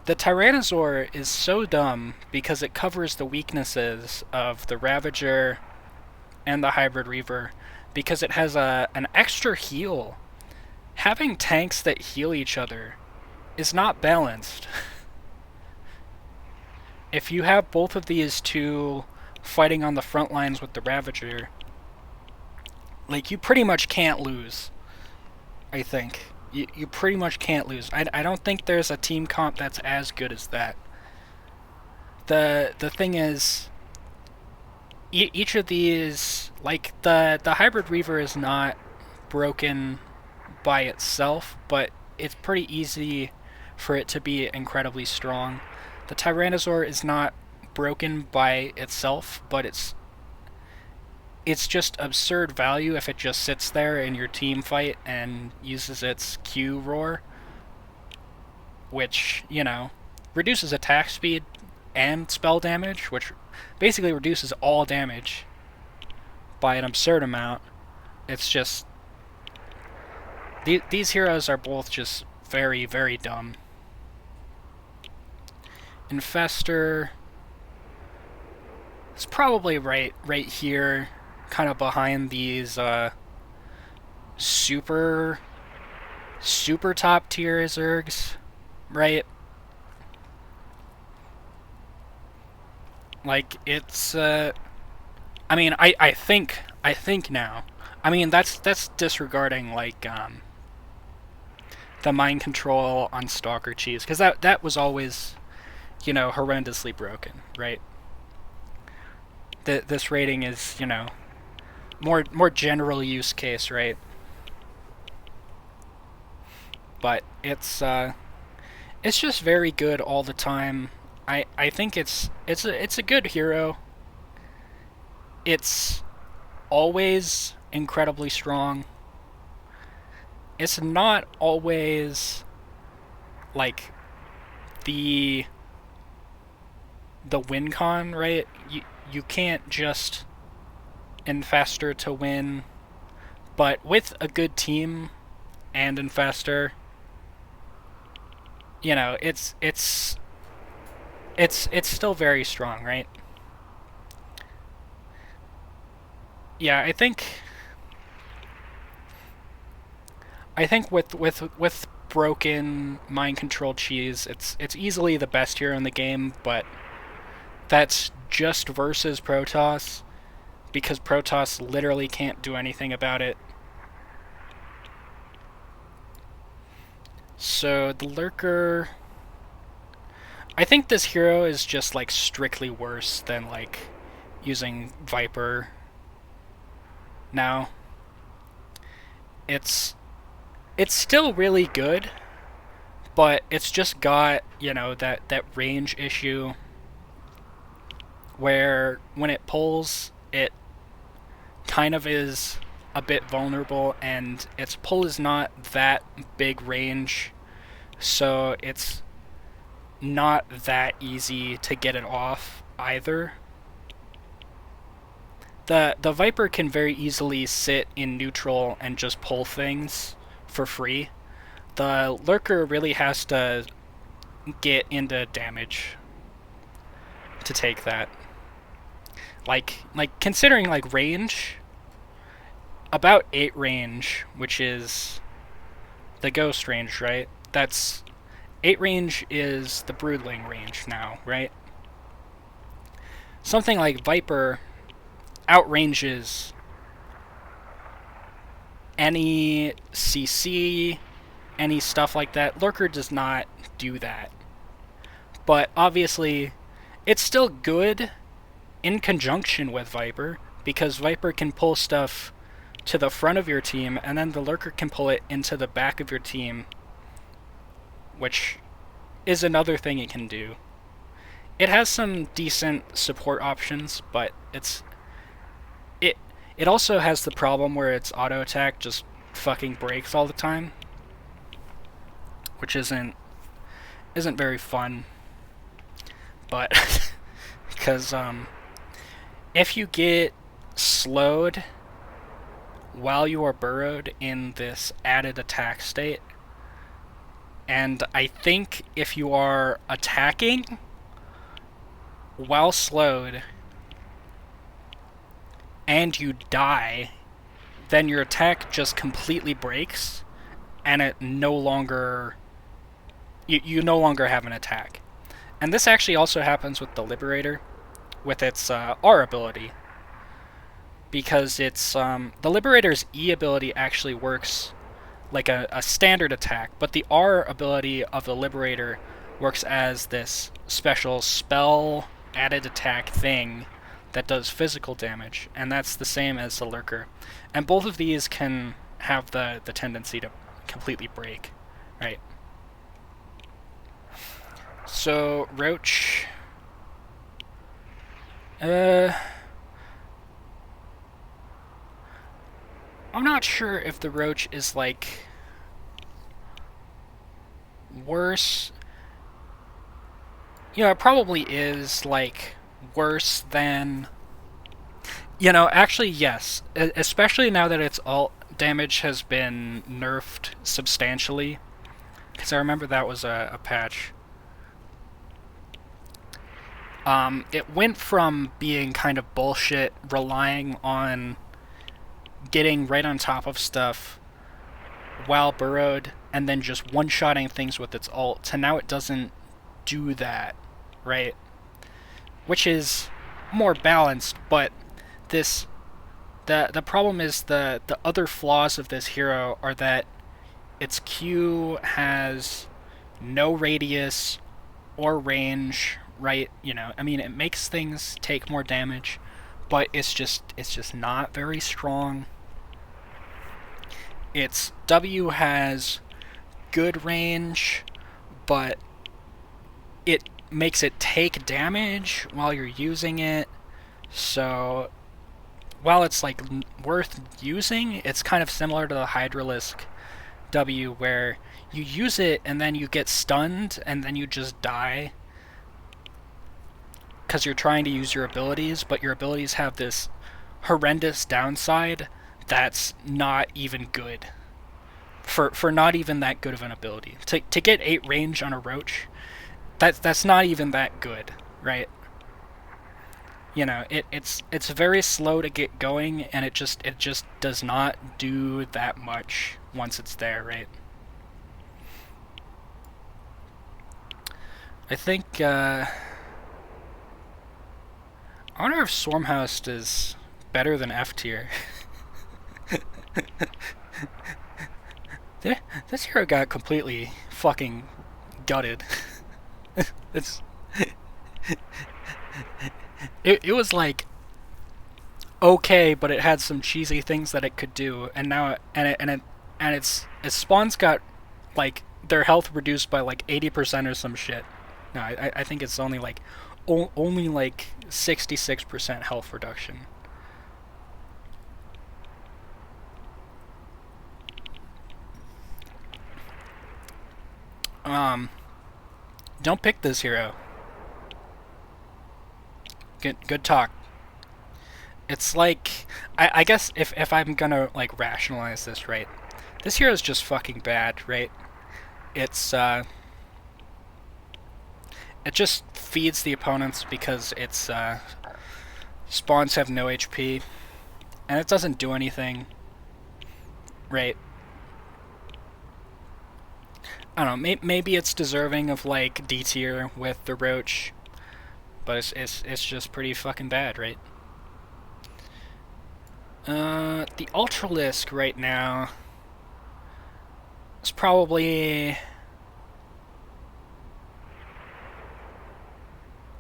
Tyrannosaur is so dumb because it covers the weaknesses of the Ravager and the Hybrid Reaver because it has an extra heal. Having tanks that heal each other is not balanced. If you have both of these two fighting on the front lines with the Ravager, like, you pretty much can't lose, I think. You pretty much can't lose. I don't think there's a team comp that's as good as that. The thing is, each of these, like, the Hybrid Reaver is not broken by itself, but it's pretty easy for it to be incredibly strong. The Tyrannosaur is not broken by itself, but it's just absurd value if it just sits there in your team fight and uses its Q roar, which, you know, reduces attack speed and spell damage, which basically reduces all damage by an absurd amount. It's just, these heroes are both just very, very dumb. Infestor is probably right here, kind of behind these super top tier Zergs, right? Like, it's I mean, I think now. I mean, that's disregarding, like, the mind control on Stalker Cheese, because that was always, you know, horrendously broken, right? This rating is, you know, more general use case, right? But it's just very good all the time. I think it's a good hero. It's always incredibly strong. It's not always like the win con, right? You can't just Infestor to win, but with a good team and Infestor, you know, it's still very strong, right? Yeah, I think with broken mind control cheese, it's easily the best hero in the game, but that's just versus Protoss, because Protoss literally can't do anything about it. So the Lurker, I think this hero is just, like, strictly worse than, like, using Viper now. It's still really good, but it's just got, you know, that range issue where when it pulls, it kind of is a bit vulnerable, and its pull is not that big range, so it's not that easy to get it off either. The Viper can very easily sit in neutral and just pull things for free. The Lurker really has to get into damage to take that. Like considering, like, range, about 8 range, which is the Ghost range, right? That's 8 range is the Broodling range now, right? Something like Viper outranges any CC, any stuff like that. Lurker does not do that. But obviously, it's still good in conjunction with Viper, because Viper can pull stuff to the front of your team, and then the Lurker can pull it into the back of your team, which is another thing it can do. it has some decent support options, but it it also has the problem where its auto attack just fucking breaks all the time, which isn't very fun. But because if you get slowed while you are burrowed in this added attack state, and I think if you are attacking while slowed and you die, then your attack just completely breaks and it no longer you no longer have an attack. And this actually also happens with the Liberator with its R ability, because it's the Liberator's E ability actually works like a standard attack, but the R ability of the Liberator works as this special spell added attack thing that does physical damage, and that's the same as the Lurker. And both of these can have the tendency to completely break, right? So, Roach... I'm not sure if the Roach is, like, worse. You know, it probably is, like, worse than... You know, actually, yes. Especially now that its alt damage has been nerfed substantially. Because I remember that was a patch. It went from being kind of bullshit, relying on getting right on top of stuff while burrowed, and then just one-shotting things with its ult, to now it doesn't do that, right? Which is more balanced, but the problem is the other flaws of this hero are that its Q has no radius or range, right? You know, I mean, it makes things take more damage, but it's just not very strong. Its W has good range, but it makes it take damage while you're using it. So while it's like worth using, it's kind of similar to the Hydralisk W, where you use it and then you get stunned and then you just die because you're trying to use your abilities, but your abilities have this horrendous downside that's not even good for not even that good of an ability. To get 8 range on a Roach, that's not even that good, right? You know, it's very slow to get going, and it just does not do that much once it's there, right? I think I wonder if Swarmhoust is better than F tier. This hero got completely fucking gutted. It's it was like okay, but it had some cheesy things that it could do, and now its spawns got like their health reduced by like 80% or some shit. No, I think it's only like only like 66% health reduction. Don't pick this hero. Good talk. It's like, I guess if I'm gonna like rationalize this, right, this hero is just fucking bad, right? It's it just feeds the opponents because its spawns have no HP, and it doesn't do anything, right? I don't know, maybe it's deserving of like D tier with the Roach, but it's just pretty fucking bad, right? The Ultralisk right now is probably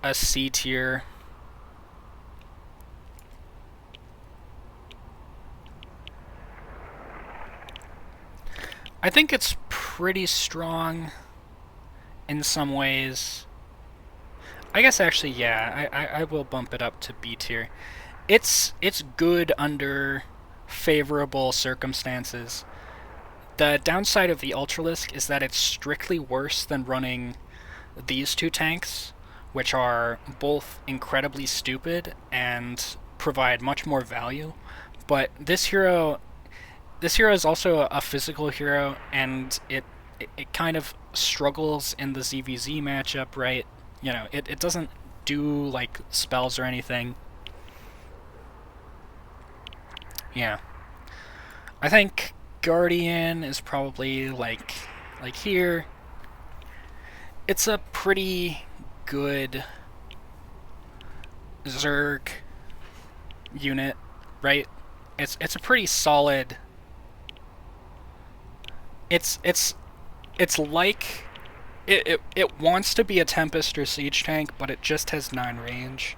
a C tier. I think it's pretty strong in some ways. I guess actually, yeah, I will bump it up to B tier. It's good under favorable circumstances. The downside of the Ultralisk is that it's strictly worse than running these two tanks, which are both incredibly stupid and provide much more value. But this hero is also a physical hero, and it kind of struggles in the ZVZ matchup, right? It doesn't do like spells or anything. Yeah. I think Guardian is probably like here. It's a pretty good Zerg unit, right? It's a pretty solid. It's like it wants to be a Tempest or Siege tank, but it just has 9 range.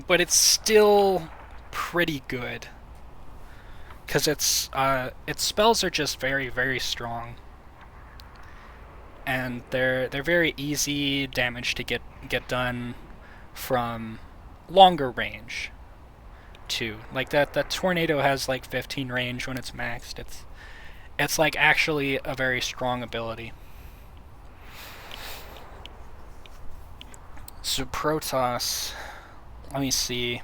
But it's still pretty good because its spells are just very very strong, and they're very easy damage to get done from longer range too. Like that tornado has like 15 range when it's maxed. It's like actually a very strong ability. So Protoss, let me see.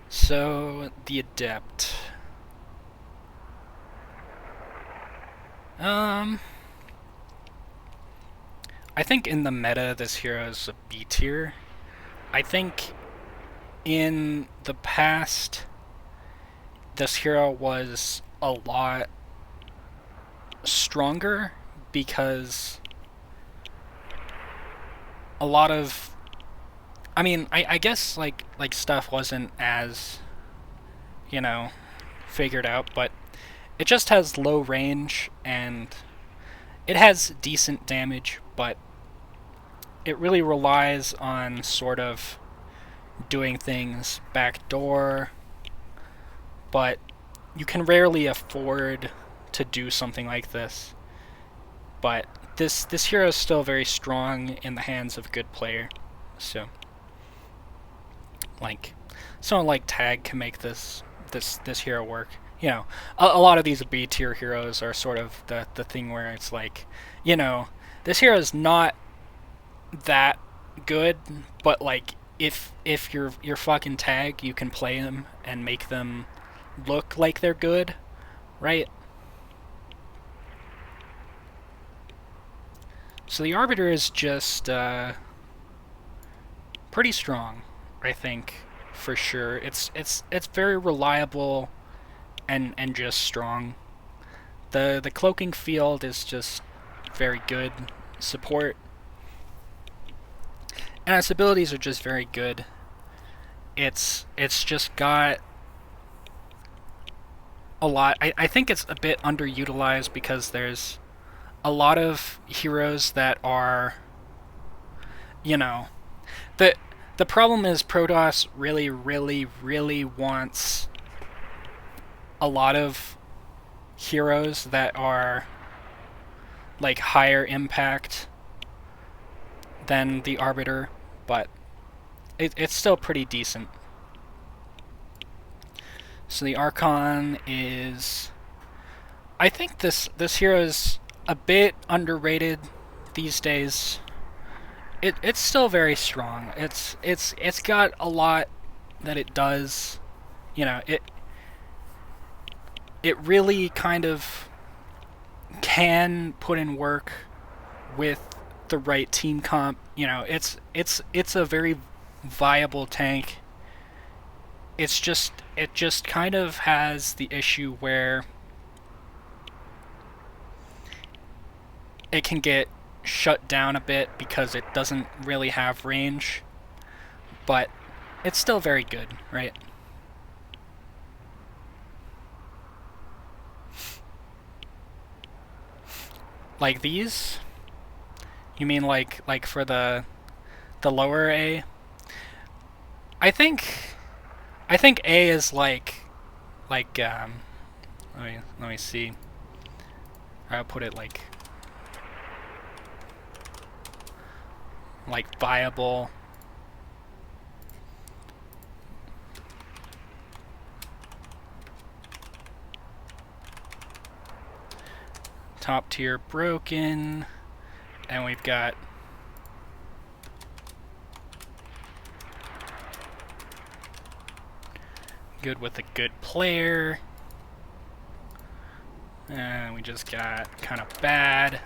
So the Adept. I think in the meta this hero is a B tier. I think in the past this hero was a lot stronger because a lot of I guess like stuff wasn't as figured out, but it just has low range and it has decent damage, but it really relies on sort of doing things backdoor, but you can rarely afford to do something like this. But this hero is still very strong in the hands of a good player. So like someone like Tag can make this hero work. A lot of these B tier heroes are sort of the thing where it's like, this hero is not that good, but like if you're fucking Tag, you can play them and make them look like they're good, right? So the Arbiter is just pretty strong, I think, for sure. It's very reliable and just strong. The cloaking field is just very good support, and its abilities are just very good. It's just got a lot. I think it's a bit underutilized because there's a lot of heroes that are, the the problem is Protoss really really really wants a lot of heroes that are like higher impact than the Arbiter, but it's still pretty decent. So the Archon is, I think this hero is a bit underrated these days. It's still very strong. It's got a lot that it does. It really kind of can put in work with the right team comp. It's a very viable tank. It just kind of has the issue where it can get shut down a bit because it doesn't really have range, but it's still very good, right? Like these? You mean like for the lower A? I think I think A is like Let me see. I'll put it like viable. Top tier broken, and we've got good with a good player, and we just got kind of bad.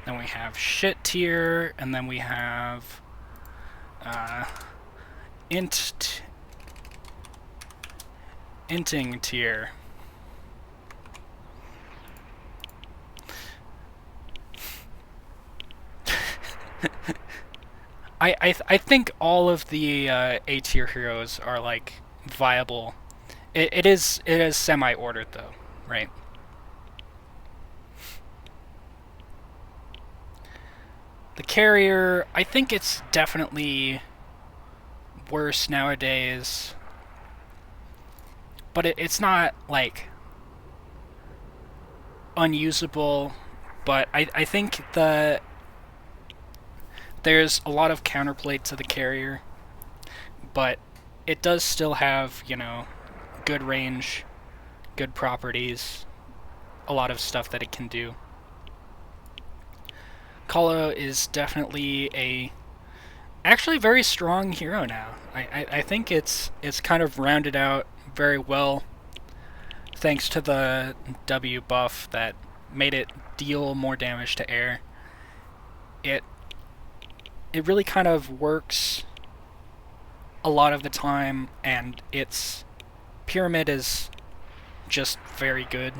Then we have shit tier, and then we have inting tier. I think all of the A tier heroes are like viable. It is semi-ordered though, right? The carrier, I think it's definitely worse nowadays, but it's not like unusable. But I think there's a lot of counterplay to the carrier, but it does still have, you know, good range, good properties, a lot of stuff that it can do. Kalo is definitely a actually very strong hero now. I think it's kind of rounded out very well thanks to the W buff that made it deal more damage to air. It really kind of works a lot of the time, and its pyramid is just very good.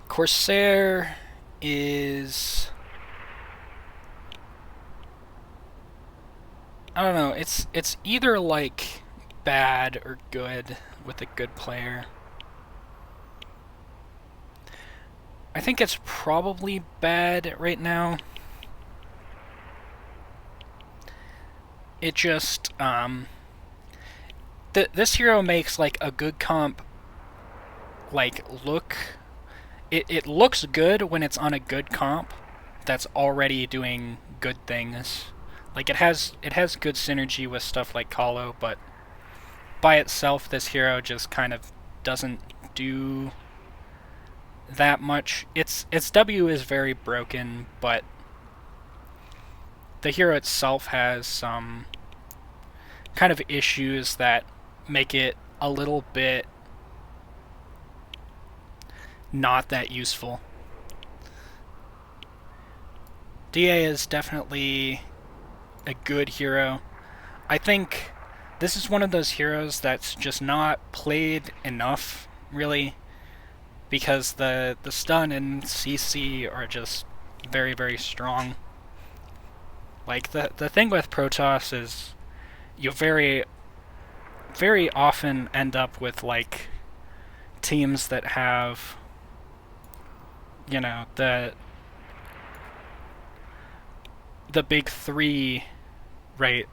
Corsair is, I don't know, it's either like bad or good with a good player. I think it's probably bad right now. It just this hero makes like a good comp like look. It looks good when it's on a good comp that's already doing good things. Like it has good synergy with stuff like Kalo, but by itself this hero just kind of doesn't do that much. Its W is very broken, but the hero itself has some kind of issues that make it a little bit not that useful. DA is definitely a good hero. I think this is one of those heroes that's just not played enough, really, because the stun and CC are just very, very strong. Like, the thing with Protoss is you very, very often end up with, like, teams that have, you know, the big three, right?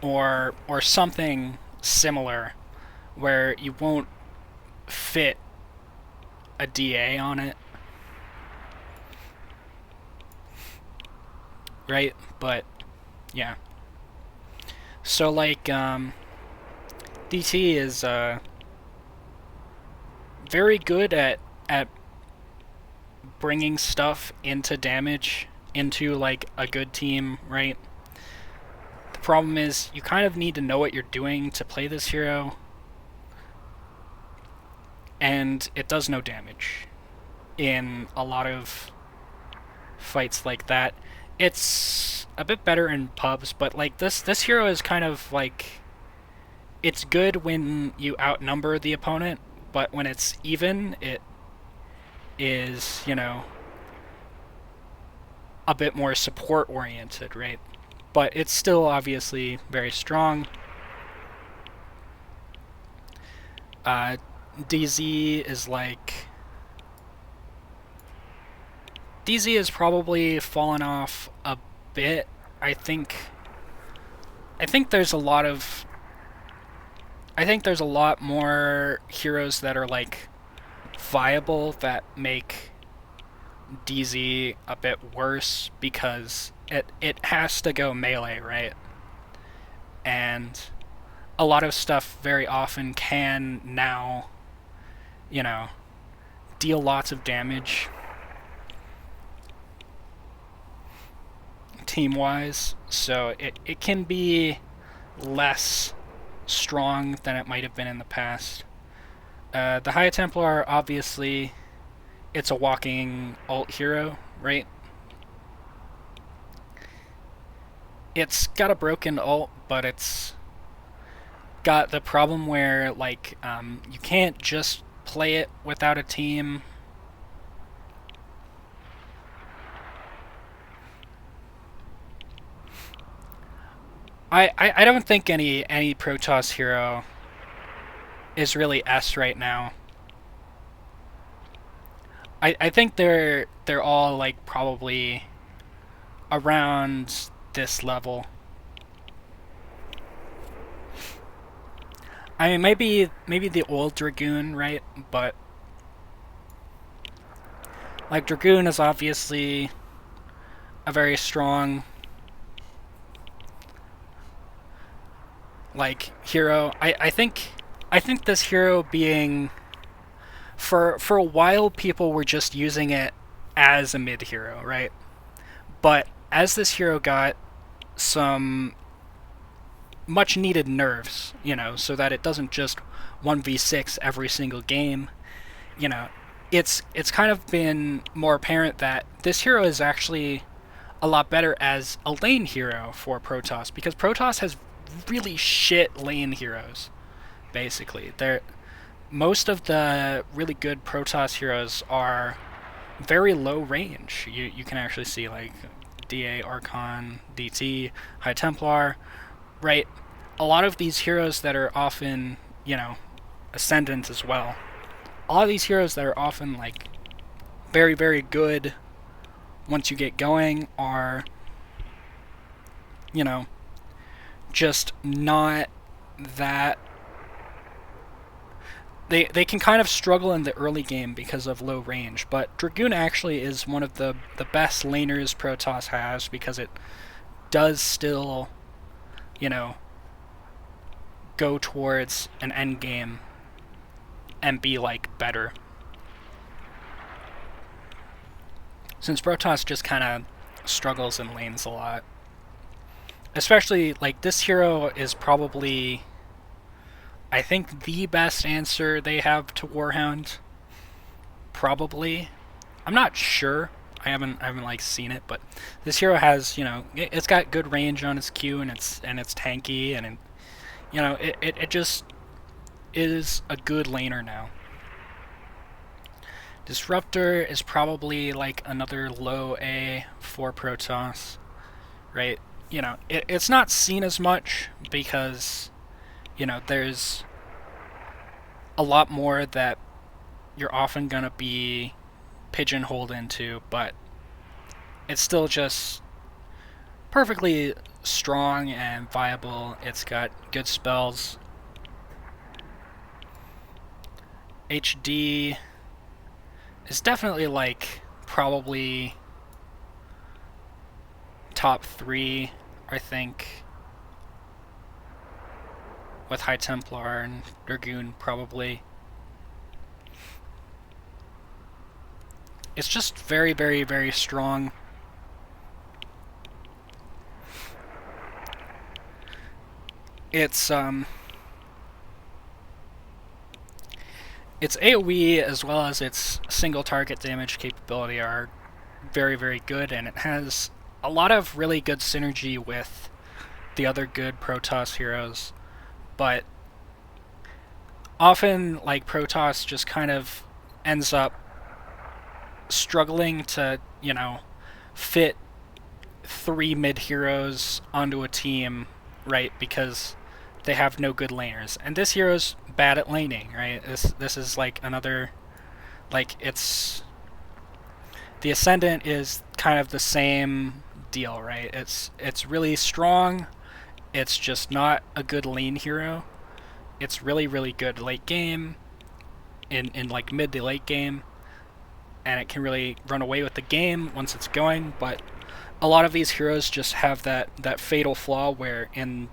Or something similar, where you won't fit a DA on it, right? But yeah, so like DT is very good at bringing stuff into damage into like a good team, right? The problem is you kind of need to know what you're doing to play this hero, and it does no damage in a lot of fights like that. It's a bit better in pubs, but like this hero is kind of like, it's good when you outnumber the opponent, but when it's even, it is, you know, a bit more support oriented, right? But it's still obviously very strong. DZ is like... DZ has probably fallen off a bit. I think there's a lot of... I think there's a lot more heroes that are like viable that make DZ a bit worse because it has to go melee, right? And a lot of stuff very often can now, you know, deal lots of damage team-wise, so it can be less strong than it might have been in the past. The High Templar, obviously, it's a walking ult hero, right? It's got a broken ult, but it's got the problem where, like, you can't just play it without a team. I don't think any Protoss hero is really S right now. I think they're all like probably around this level. I mean, maybe the old Dragoon, right? But like Dragoon is obviously a very strong like hero. I think this hero being for a while people were just using it as a mid hero, right? But as this hero got some much needed nerfs, so that it doesn't just 1v6 every single game, it's kind of been more apparent that this hero is actually a lot better as a lane hero for Protoss, because Protoss has really shit lane heroes, basically. Most of the really good Protoss heroes are very low range. You can actually see like DA, Archon, DT, High Templar, right? A lot of these heroes that are often, Ascendant as well. A lot of these heroes that are often like very, very good once you get going are, just not that... They can kind of struggle in the early game because of low range, but Dragoon actually is one of the best laners Protoss has, because it does still, go towards an end game and be like better. Since Protoss just kind of struggles in lanes a lot. Especially, like, this hero is probably, I think, the best answer they have to Warhound. Probably. I'm not sure. I haven't like seen it, but this hero has, it's got good range on its Q, and it's tanky, and it just is a good laner now. Disruptor is probably like another low A for Protoss, right? It's not seen as much because, there's a lot more that you're often going to be pigeonholed into, but it's still just perfectly strong and viable. It's got good spells. HD is definitely like probably top 3, I think, with High Templar and Dragoon probably. It's just very, very, very strong. Its AoE as well as its single target damage capability are very, very good, and it has a lot of really good synergy with the other good Protoss heroes, but often, like, Protoss just kind of ends up struggling to, fit 3 mid heroes onto a team, right? Because they have no good laners. And this hero's bad at laning, right? This is like another, like, it's, the Ascendant is kind of the same deal, right? It's really strong. It's just not a good lane hero. It's really, really good late game, in like mid to late game, and it can really run away with the game once it's going, but a lot of these heroes just have that fatal flaw where in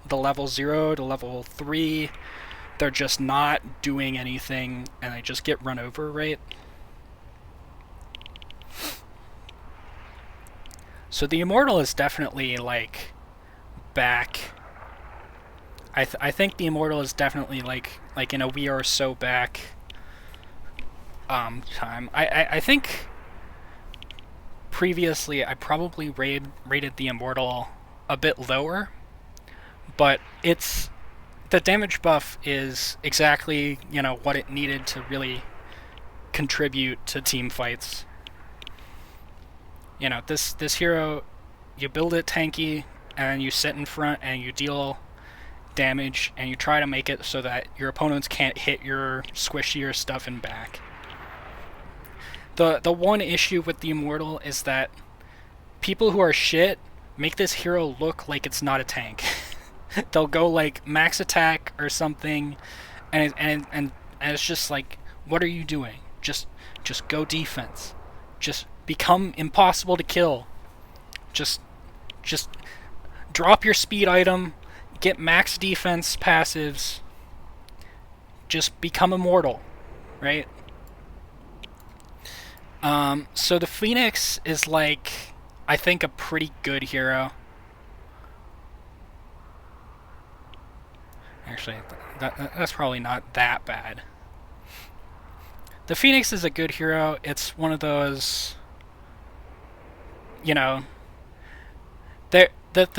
the level 0 to level 3, they're just not doing anything, and they just get run over, right? So the Immortal is definitely, like, back. I think the Immortal is definitely, like in a We Are So Back time. I think previously I probably rated the Immortal a bit lower, but it's, the damage buff is exactly, you know, what it needed to really contribute to team fights. You know, this hero, you build it tanky, and you sit in front and you deal damage, and you try to make it so that your opponents can't hit your squishier stuff in back. The one issue with the Immortal is that people who are shit make this hero look like it's not a tank. They'll go like max attack or something, and it's just like, what are you doing? Just go defense. Just become impossible to kill. Just drop your speed item, get max defense passives. Just become immortal, right? So the Phoenix is, like, I think a pretty good hero. Actually, that's probably not that bad. The Phoenix is a good hero. It's one of those, you know, the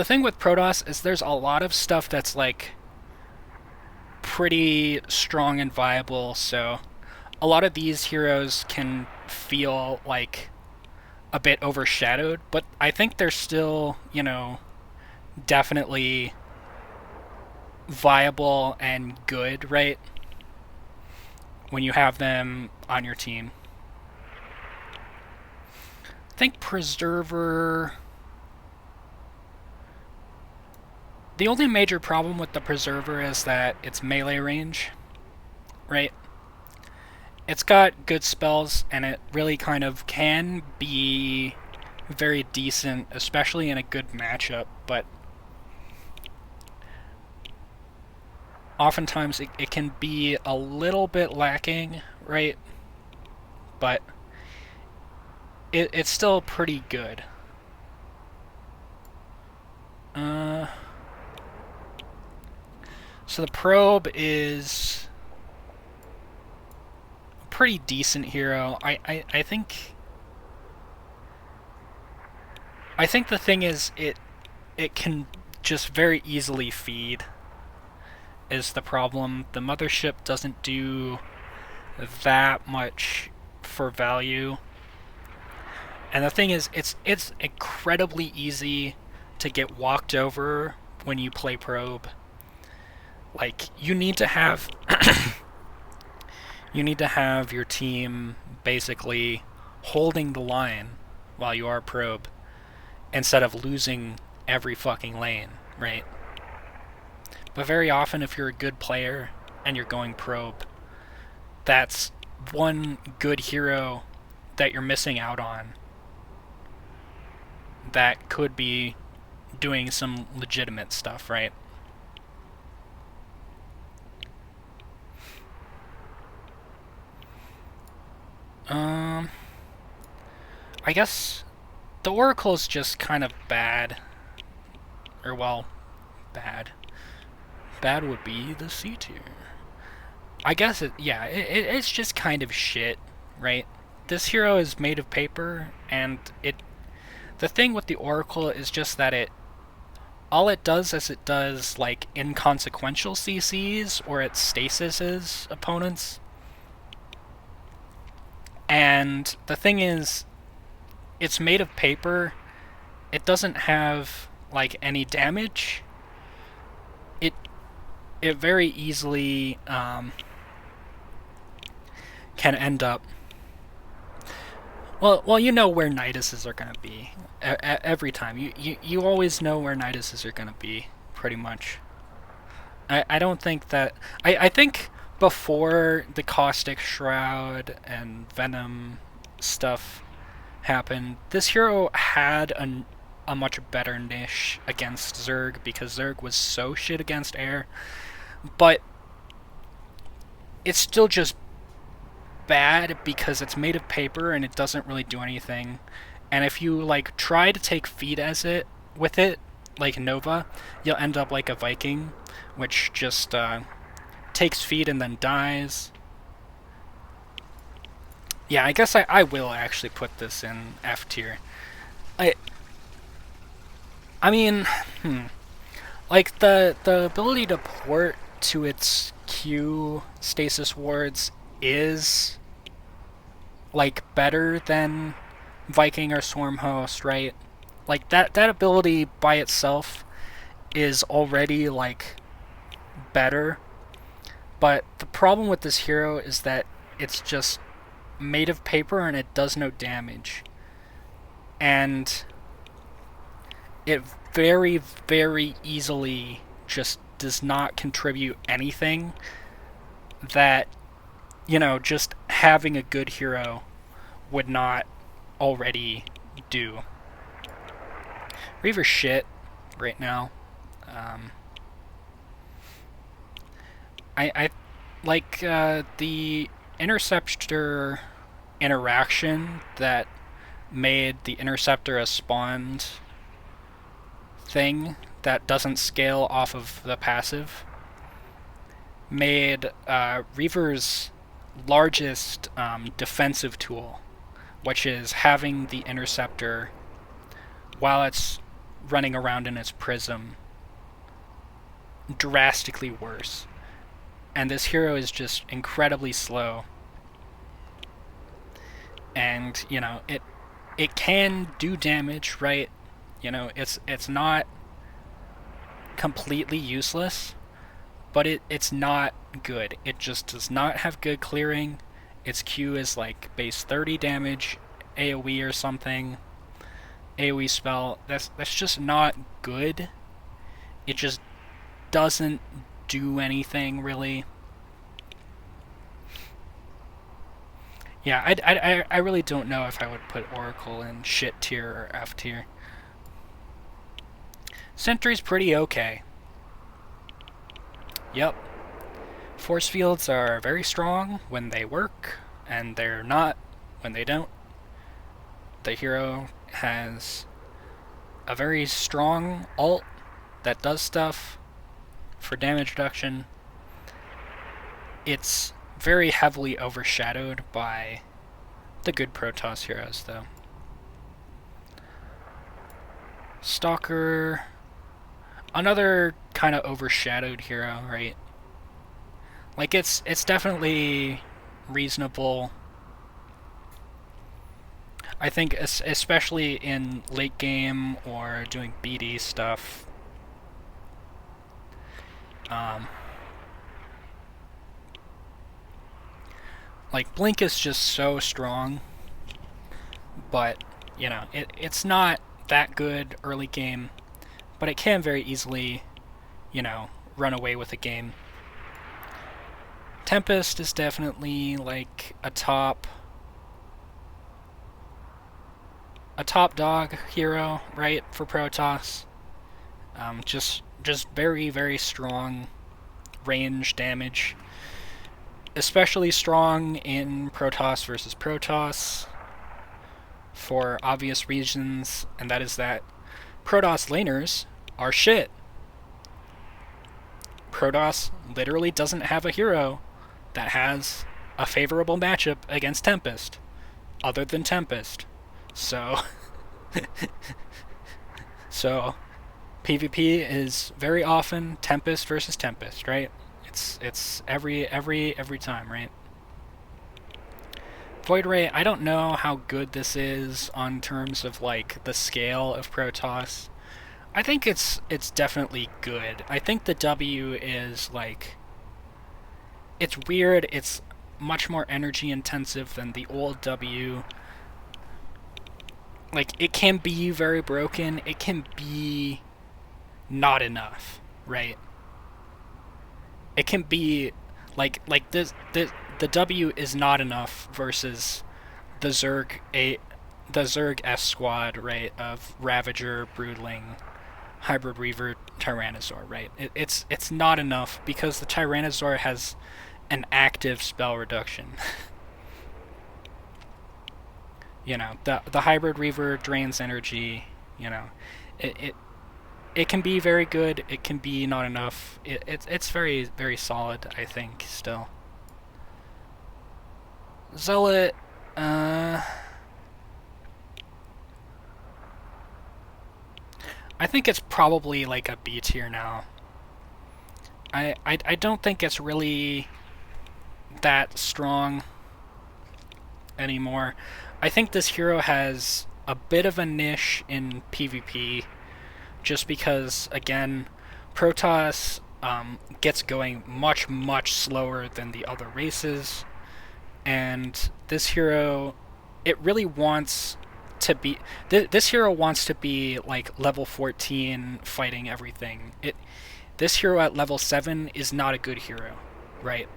thing with Protoss is there's a lot of stuff that's, like, pretty strong and viable, so a lot of these heroes can feel like a bit overshadowed, but I think they're still, you know, definitely viable and good, right? When you have them on your team. I think Preserver... The only major problem with the Preserver is that it's melee range, right? It's got good spells, and it really kind of can be very decent, especially in a good matchup, but oftentimes it can be a little bit lacking, right? But it's still pretty good. So the Probe is a pretty decent hero. I think the thing is it can just very easily feed is the problem. The Mothership doesn't do that much for value. And the thing is, it's incredibly easy to get walked over when you play Probe. Like, you need to have you need to have your team basically holding the line while you are Probe, instead of losing every fucking lane, right? But very often, if you're a good player and you're going Probe, that's one good hero that you're missing out on that could be doing some legitimate stuff, right? I guess the Oracle is just kind of bad. Or, well, bad. Bad would be the C tier. I guess it's just kind of shit, right? This hero is made of paper, and the thing with the Oracle is just that all it does is it does, like, inconsequential CCs, or it stasises opponents. And the thing is, it's made of paper. It doesn't have, like, any damage. it very easily can end up. Well, you know where Niduses are gonna be every time. You always know where Niduses are gonna be, pretty much. I don't think that I think before the Caustic Shroud and Venom stuff happened, this hero had a much better niche against Zerg because Zerg was so shit against air, but it's still just bad because it's made of paper and it doesn't really do anything. And if you like try to take feed as it with it, like Nova, you'll end up like a Viking, which just takes feed and then dies. Yeah, I guess I will actually put this in F tier. I I mean, like the ability to port to its Q stasis wards is like better than Viking or Swarm Host, right? Like that ability by itself is already like better. But the problem with this hero is that it's just made of paper and it does no damage. And it very, very easily just does not contribute anything that, just having a good hero would not already do. Reaver's shit right now. I like the Interceptor interaction that made the Interceptor a spawned thing that doesn't scale off of the passive made Reaver's largest defensive tool, which is having the Interceptor while it's running around in its prism, drastically worse. And this hero is just incredibly slow. And, it can do damage, right? It's not completely useless, but it's not good. It just does not have good clearing. Its Q is like base 30 damage, AoE or something. AoE spell. That's just not good. It just doesn't do anything really. Yeah, I really don't know if I would put Oracle in shit tier or F tier. Sentry's pretty okay. Yep. Force fields are very strong when they work, and they're not when they don't. The hero has a very strong ult that does stuff for damage reduction. It's very heavily overshadowed by the good Protoss heroes, though. Stalker, another kind of overshadowed hero, right? Like it's definitely reasonable. I think especially in late game or doing BD stuff. Like Blink is just so strong, but it's not that good early game, but it can very easily, run away with a game. Tempest is definitely like a top dog hero, right, for Protoss. Just very, very strong range damage. Especially strong in Protoss versus Protoss for obvious reasons, and that is that Protoss laners are shit. Protoss literally doesn't have a hero that has a favorable matchup against Tempest, other than Tempest. So PvP is very often Tempest versus Tempest, right? It's every time, right? Void Ray, I don't know how good this is on terms of like the scale of Protoss. I think it's definitely good. I think the W is like, it's weird. It's much more energy intensive than the old W. Like, it can be very broken. It can be not enough, right? It can be like the W is not enough versus the Zerg S squad, right, of Ravager, Broodling, Hybrid Reaver, Tyrannosaur, right? It's not enough because the Tyrannosaur has an active spell reduction. The Hybrid Reaver drains energy. You know, it, it it can be very good. It can be not enough. It's very very solid. I think still. Zealot. Uh, I think it's probably like a B tier now. I don't think it's really that strong anymore. I think this hero has a bit of a niche in PvP, just because, again, Protoss gets going much slower than the other races, and this hero, it really wants to be. This hero wants to be like level 14 fighting everything. This hero at level 7 is not a good hero, right?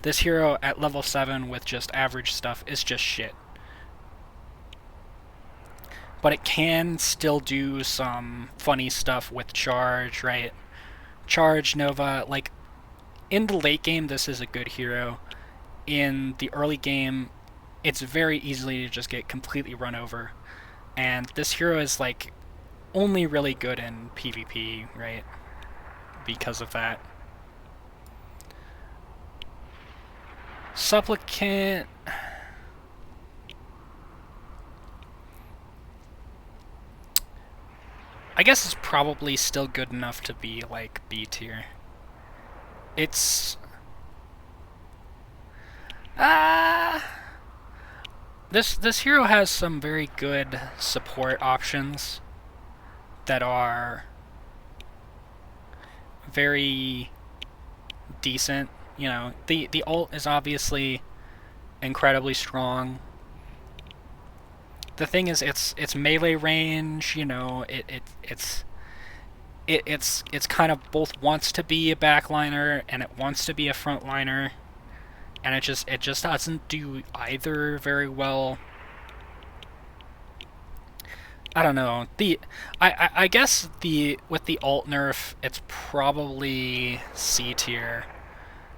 This hero at level 7 with just average stuff is just shit. But it can still do some funny stuff with charge, right? Charge, Nova, like, in the late game, this is a good hero. In the early game, it's very easily to just get completely run over. And this hero is, like, only really good in PvP, right? Because of that. Supplicant. I guess it's probably still good enough to be like B tier. It's this hero has some very good support options that are very decent. The ult is obviously incredibly strong. The thing is, it's melee range. It's kind of both wants to be a backliner and it wants to be a frontliner, and it just doesn't do either very well. I don't know. I guess with the alt nerf, it's probably C tier,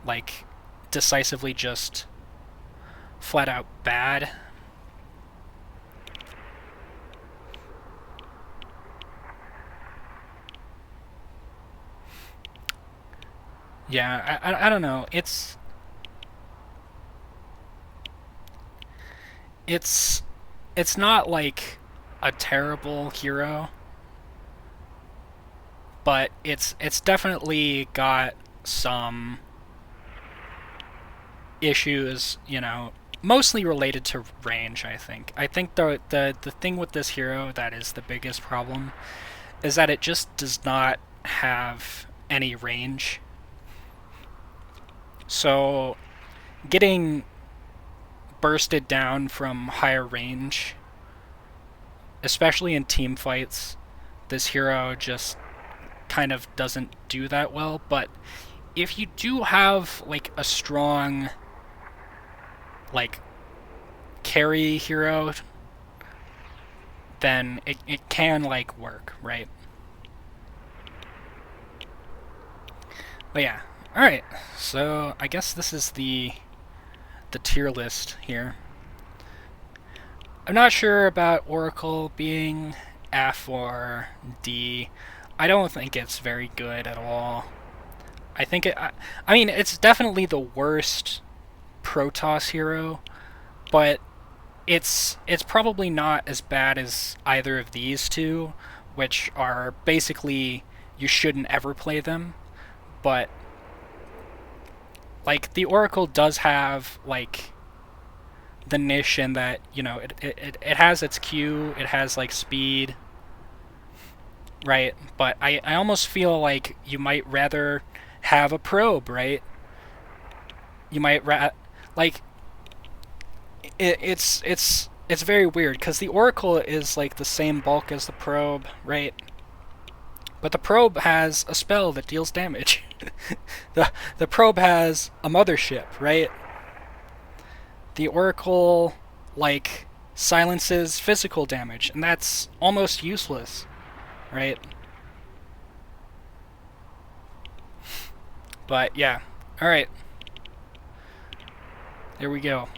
like decisively just flat out bad. Yeah, I don't know. It's it's not like a terrible hero, but it's definitely got some issues, mostly related to range, I think. I think the thing with this hero that is the biggest problem is that it just does not have any range. So getting bursted down from higher range, especially in team fights, this hero just kind of doesn't do that well. But if you do have like a strong like carry hero, then it can like work, right? But yeah. Alright, so I guess this is the tier list here. I'm not sure about Oracle being F or D. I don't think it's very good at all. I mean, it's definitely the worst Protoss hero, but it's probably not as bad as either of these two, which are basically you shouldn't ever play them. But like the Oracle does have like the niche in that it has its Q, it has like speed, right? But I almost feel like you might rather have a probe, right? You might like it's very weird because the Oracle is like the same bulk as the probe, right? But the probe has a spell that deals damage. The probe has a mothership, right? The Oracle like silences physical damage, and that's almost useless, right? But yeah. Alright. There we go.